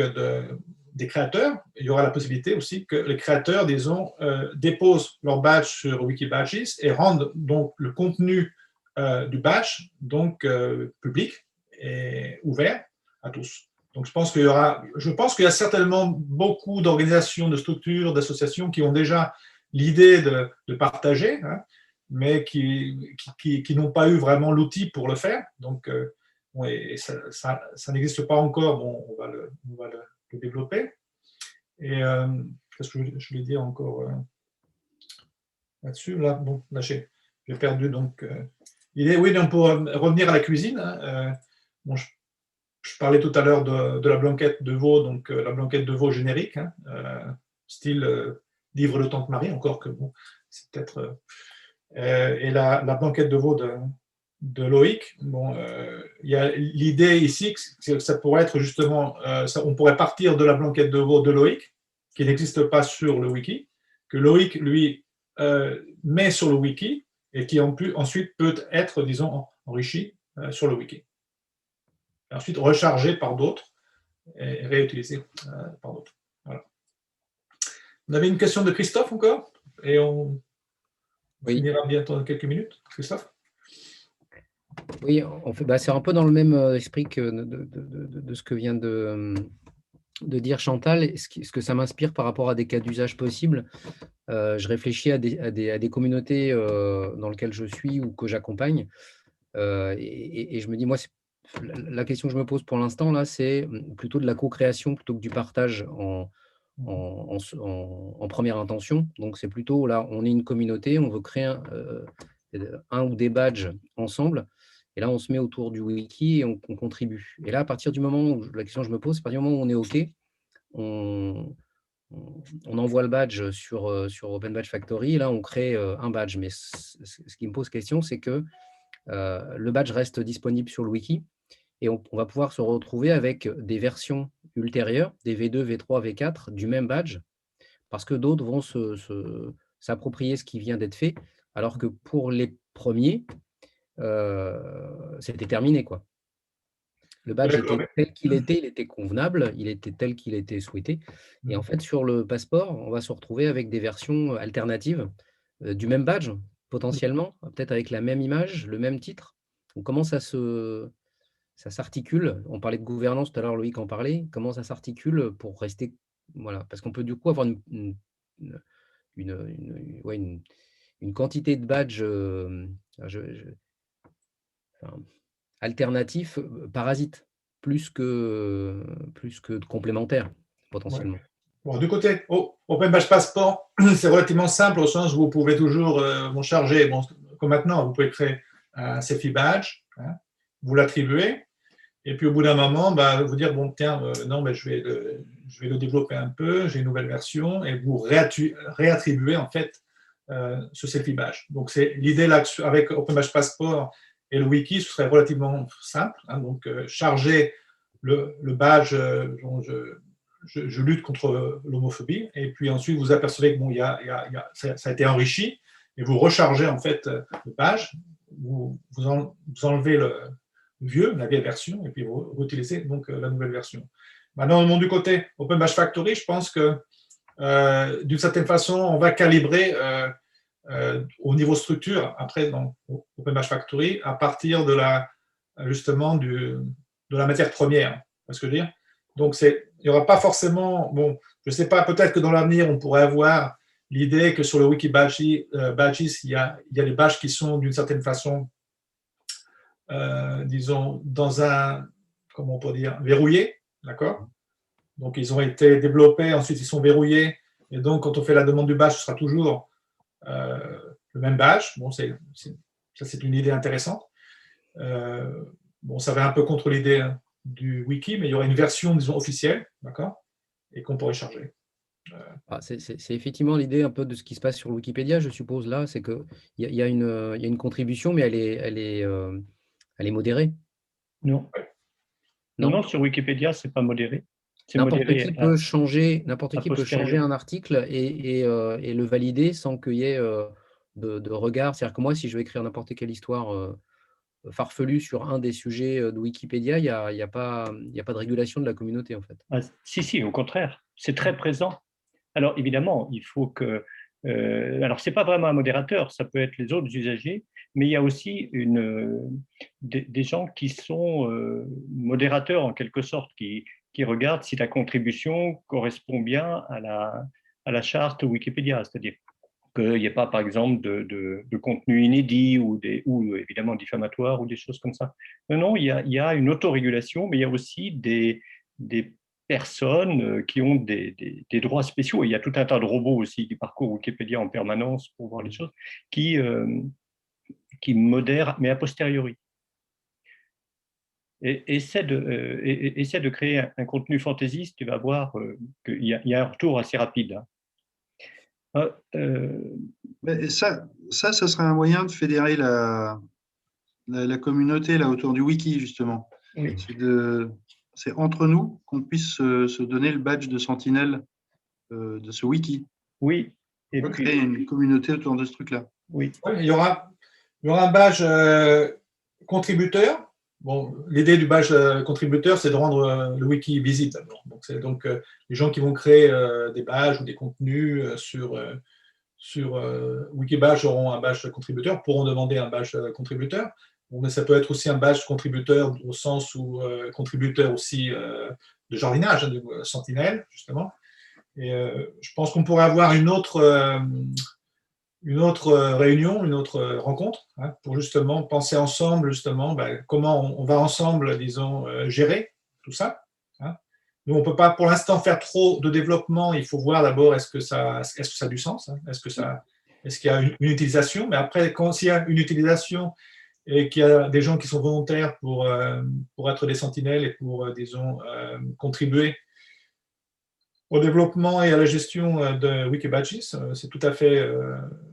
des créateurs, il y aura la possibilité aussi que les créateurs, disons, déposent leur badge sur Wikibadges et rendent donc le contenu du badge donc public et ouvert à tous. Donc je pense qu'il y a certainement beaucoup d'organisations, de structures, d'associations qui ont déjà l'idée de partager, hein, mais qui n'ont pas eu vraiment l'outil pour le faire. Donc ouais, ça n'existe pas encore. Bon, on va le développer. Et qu'est-ce que je voulais dire encore là-dessus? Là, bon, là j'ai perdu. Donc, oui, donc pour revenir à la cuisine, hein, bon, je parlais tout à l'heure de la blanquette de veau, donc la blanquette de veau générique, hein, style livre de Tante Marie, encore que bon, c'est peut-être. Et la blanquette de veau de Loïc. Bon, il y a l'idée ici que ça pourrait être justement, on pourrait partir de la blanquette de veau de Loïc, qui n'existe pas sur le wiki, que Loïc, lui, met sur le wiki et qui ensuite peut être, disons, enrichi sur le wiki. Et ensuite rechargé par d'autres et réutilisé par d'autres. Voilà. On avait une question de Christophe encore et on finira bientôt dans quelques minutes. Christophe? Oui, en fait, c'est un peu dans le même esprit que de ce que vient de dire Chantal, ce que ça m'inspire par rapport à des cas d'usage possibles. Je réfléchis à des communautés dans lesquelles je suis ou que j'accompagne, et je me dis, moi, la question que je me pose pour l'instant, là, c'est plutôt de la co-création plutôt que du partage en première intention. Donc, c'est plutôt, là, on est une communauté, on veut créer un ou des badges ensemble. Et là, on se met autour du wiki et on contribue. Et là, à partir du moment où la question que je me pose, à partir du moment où on est OK, on envoie le badge sur Open Badge Factory. Et là, on crée un badge. Mais ce qui me pose question, c'est que le badge reste disponible sur le wiki et on va pouvoir se retrouver avec des versions ultérieures, des V2, V3, V4 du même badge, parce que d'autres vont s'approprier ce qui vient d'être fait, alors que pour les premiers, c'était terminé, quoi. Le badge était tel qu'il était, il était convenable, il était tel qu'il était souhaité. Et en fait, sur le passeport, on va se retrouver avec des versions alternatives du même badge, potentiellement, peut-être avec la même image, le même titre, Donc, comment ça s'articule? On parlait de gouvernance tout à l'heure, Loïc en parlait. Comment ça s'articule pour rester… Voilà, parce qu'on peut du coup avoir ouais, une quantité de badges enfin, alternatifs parasites, plus que de complémentaires, potentiellement. Bon, du côté Open Badge Passport, c'est relativement simple au sens où vous pouvez toujours charger, comme maintenant, vous pouvez créer un selfie badge, hein, vous l'attribuez, et puis au bout d'un moment, vous dire, bon, tiens, non, je vais le développer un peu, j'ai une nouvelle version, et vous réattribuez en fait ce selfie badge. Donc, c'est l'idée là, avec Open Badge Passport et le wiki, ce serait relativement simple. Hein, donc, charger le badge dont je lutte contre l'homophobie, et puis ensuite vous apercevez que bon, ça a été enrichi, et vous rechargez en fait le badge, vous enlevez le vieux, la vieille version, et puis vous utilisez donc la nouvelle version. Maintenant, du côté Open Badge Factory, je pense que d'une certaine façon, on va calibrer au niveau structure, après dans Open Badge Factory, à partir de justement de la matière première. Parce que je veux dire, donc il n'y aura pas forcément, bon, je ne sais pas, peut-être que dans l'avenir, on pourrait avoir l'idée que sur le Wiki Badges, il y a des badges qui sont d'une certaine façon, disons, dans un, comment on peut dire, verrouillé, d'accord? Donc, ils ont été développés, ensuite ils sont verrouillés, et donc quand on fait la demande du badge, ce sera toujours le même badge. Bon, ça c'est une idée intéressante. Bon, ça va un peu contre l'idée du wiki, mais il y aura une version, disons, officielle, d'accord, et qu'on pourrait charger. C'est effectivement l'idée un peu de ce qui se passe sur Wikipédia, je suppose, là, c'est qu'il y a une contribution, mais elle est modérée. Non. Non, sur Wikipédia, ce n'est pas modéré. N'importe qui peut changer un article et le valider sans qu'il y ait de regard. C'est-à-dire que moi, si je vais écrire n'importe quelle histoire farfelue sur un des sujets de Wikipédia, il n'y a pas de régulation de la communauté, en fait. Si, au contraire, c'est très présent. Alors, évidemment, il faut que… alors, ce n'est pas vraiment un modérateur, ça peut être les autres usagers, mais il y a aussi des gens qui sont modérateurs, en quelque sorte, qui regardent si la contribution correspond bien à la charte Wikipédia, c'est-à-dire qu'il n'y ait pas, par exemple, de contenu inédit ou évidemment diffamatoire ou des choses comme ça. Non, il y a une autorégulation, mais il y a aussi des personnes qui ont des droits spéciaux. Et il y a tout un tas de robots aussi qui parcourent Wikipédia en permanence pour voir les choses, qui modèrent, mais a posteriori. Et essaie de créer un contenu fantaisiste, tu vas voir qu'il y a un retour assez rapide. Mais ça serait un moyen de fédérer la communauté là, autour du wiki, justement. Oui. C'est entre nous qu'on puisse se donner le badge de sentinelle de ce wiki. Oui. Et puis créer une communauté autour de ce truc-là. Oui. Il y aura un badge contributeur. Bon, l'idée du badge contributeur, c'est de rendre le wiki visible d'abord. Donc, c'est donc les gens qui vont créer des badges ou des contenus sur Wikibadge auront un badge contributeur, pourront demander un badge contributeur. Bon, mais ça peut être aussi un badge contributeur au sens où contributeur aussi de jardinage, de sentinelle, justement. Et je pense qu'on pourrait avoir une autre réunion, une autre rencontre, hein, pour justement penser ensemble, justement, comment on va ensemble, disons, gérer tout ça. Hein. Nous, on ne peut pas pour l'instant faire trop de développement. Il faut voir d'abord est-ce que ça a du sens, hein, est-ce qu'il y a une utilisation. Mais après, s'il y a une utilisation et qu'il y a des gens qui sont volontaires pour être des sentinelles et pour, disons, contribuer au développement et à la gestion de Wikibadges, c'est tout à fait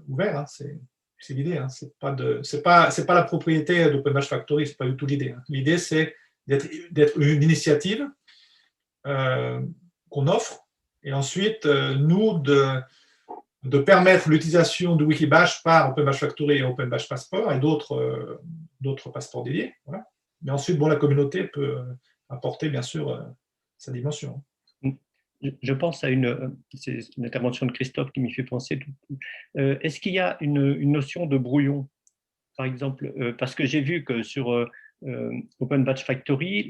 ouvert. Hein, c'est l'idée. Hein, c'est pas la propriété d'Open Badge Factory. C'est pas du tout l'idée. Hein. L'idée, c'est d'être une initiative qu'on offre, et ensuite nous de permettre l'utilisation de Wikibadge par Open Badge Factory et Open Badge Passport et d'autres passeports dédiés. Voilà. Mais ensuite, bon, la communauté peut apporter bien sûr sa dimension. Je pense à c'est une intervention de Christophe qui m'y fait penser. Est-ce qu'il y a une notion de brouillon? par exemple, parce que j'ai vu que sur Open Badge Factory,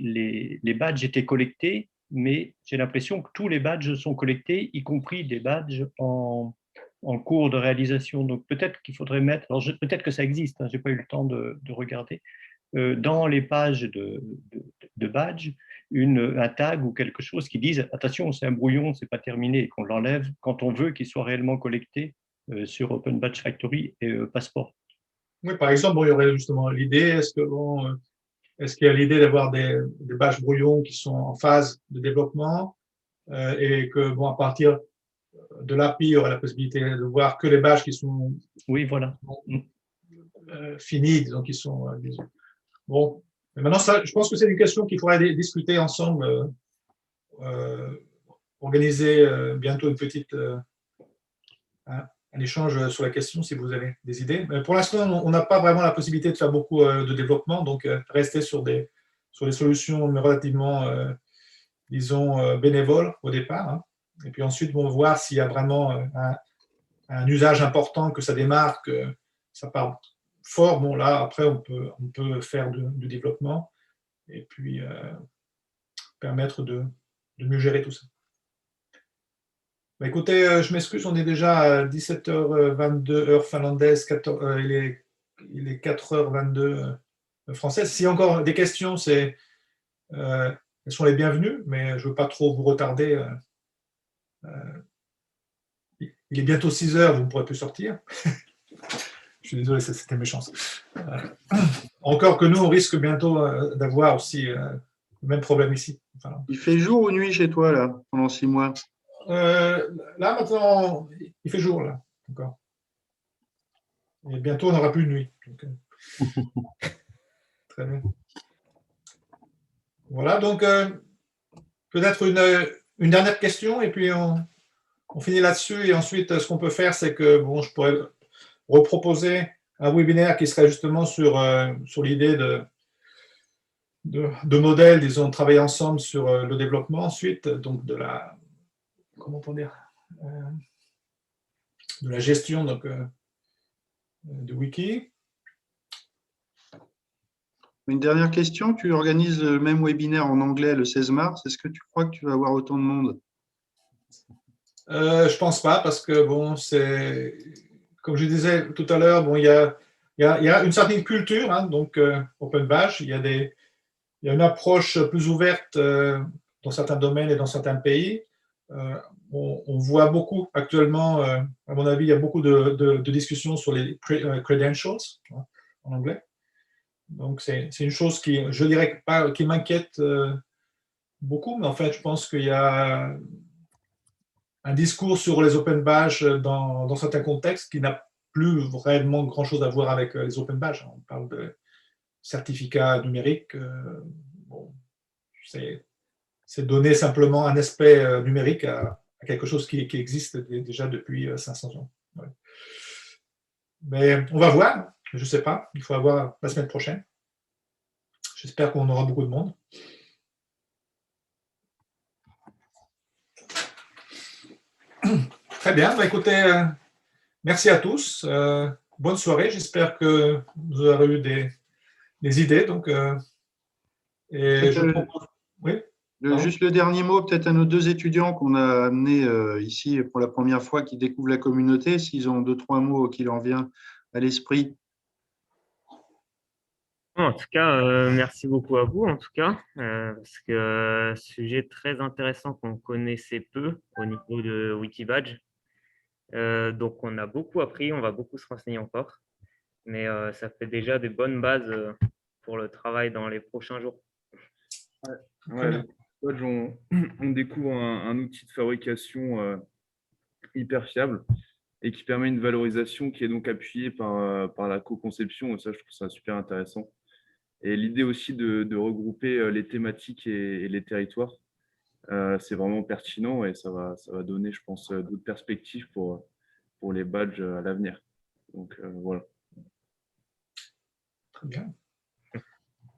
les badges étaient collectés, mais j'ai l'impression que tous les badges sont collectés, y compris des badges en cours de réalisation. Donc peut-être qu'il faudrait mettre, alors peut-être que ça existe, hein, je n'ai pas eu le temps de regarder, dans les pages de badge, un tag ou quelque chose qui dise attention, c'est un brouillon, c'est pas terminé, et qu'on l'enlève quand on veut qu'il soit réellement collecté sur Open Badge Factory et Passport. Oui, par exemple, bon, il y aurait justement l'idée, est-ce qu'il y a l'idée d'avoir des badges brouillons qui sont en phase de développement et que, bon, à partir de l'API, il y aurait la possibilité de voir que les badges qui sont oui, voilà. finis, disons, qui sont disons. Bon, mais maintenant, ça, je pense que c'est une question qu'il faudrait discuter ensemble, organiser bientôt une petite un échange sur la question si vous avez des idées. Mais pour l'instant, on n'a pas vraiment la possibilité de faire beaucoup de développement, donc rester sur des solutions relativement, disons, bénévoles au départ. Hein. Et puis ensuite, on va voir s'il y a vraiment un usage important, que ça démarre, que ça part fort. Bon, là, après, on peut faire du développement et puis permettre de mieux gérer tout ça. Bah, écoutez, je m'excuse, on est déjà à 17h22 heure finlandaise, il est 4h22 française. S'il y a encore des questions, elles sont les bienvenues, mais je ne veux pas trop vous retarder. Il est bientôt 6h, vous ne pourrez plus sortir. Je suis désolé, c'était méchant. Encore que nous, on risque bientôt d'avoir aussi le même problème ici. Enfin, il fait jour ou nuit chez toi, là, pendant 6 mois? Là, maintenant, il fait jour, là, encore. Et bientôt, on n'aura plus de nuit. Donc, très bien. Voilà, donc, peut-être une dernière question, et puis on finit là-dessus. Et ensuite, ce qu'on peut faire, c'est que, bon, je pourrais reproposer un webinaire qui serait justement sur l'idée de modèles, disons, travailler ensemble sur le développement ensuite, donc de la... comment dire, de la gestion donc, de wiki. Une dernière question, tu organises le même webinaire en anglais le 16 mars, est-ce que tu crois que tu vas avoir autant de monde? Je pense pas, parce que bon, c'est comme je disais tout à l'heure, bon, il y a une certaine culture, hein, donc Open Badge, il y a une approche plus ouverte dans certains domaines et dans certains pays. On voit beaucoup actuellement, à mon avis, il y a beaucoup de discussions sur les credentials, hein, en anglais. Donc, c'est une chose qui, je dirais, qui m'inquiète beaucoup, mais en fait, je pense qu'il y a un discours sur les Open Badges dans certains contextes qui n'a plus vraiment grand-chose à voir avec les Open Badges. On parle de certificats numériques. Bon, c'est donner simplement un aspect numérique à quelque chose qui existe déjà depuis 500 ans. Ouais. Mais on va voir, je ne sais pas, il faut voir la semaine prochaine. J'espère qu'on aura beaucoup de monde. Très bien, bah, écoutez, merci à tous. Bonne soirée, j'espère que vous aurez eu des idées. Donc, et je propose... Oui. Juste le dernier mot, peut-être à nos 2 étudiants qu'on a amenés ici pour la première fois, qui découvrent la communauté, s'ils ont 2-3 mots qui leur viennent à l'esprit. En tout cas, merci beaucoup à vous, en tout cas, parce que sujet très intéressant qu'on connaissait peu au niveau de Wikibadge. Donc, on a beaucoup appris, on va beaucoup se renseigner encore, mais ça fait déjà des bonnes bases pour le travail dans les prochains jours. Ouais, on découvre un outil de fabrication hyper fiable et qui permet une valorisation qui est donc appuyée par la co-conception. Et ça, je trouve ça super intéressant. Et l'idée aussi de regrouper les thématiques et les territoires, c'est vraiment pertinent et ça va donner, je pense, d'autres perspectives pour les badges à l'avenir. Donc, voilà. Très bien.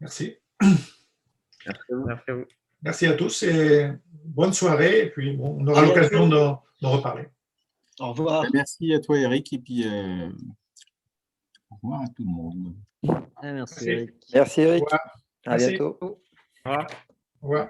Merci. Merci à vous. Merci à vous. Merci à tous et bonne soirée. Et puis, bon, on aura l'occasion d'en reparler. Au revoir. Merci à toi, Eric. Et puis, Au revoir à tout le monde. Merci Merci. Eric. Merci Eric. Au revoir. À Merci. bientôt. Au revoir. Au revoir.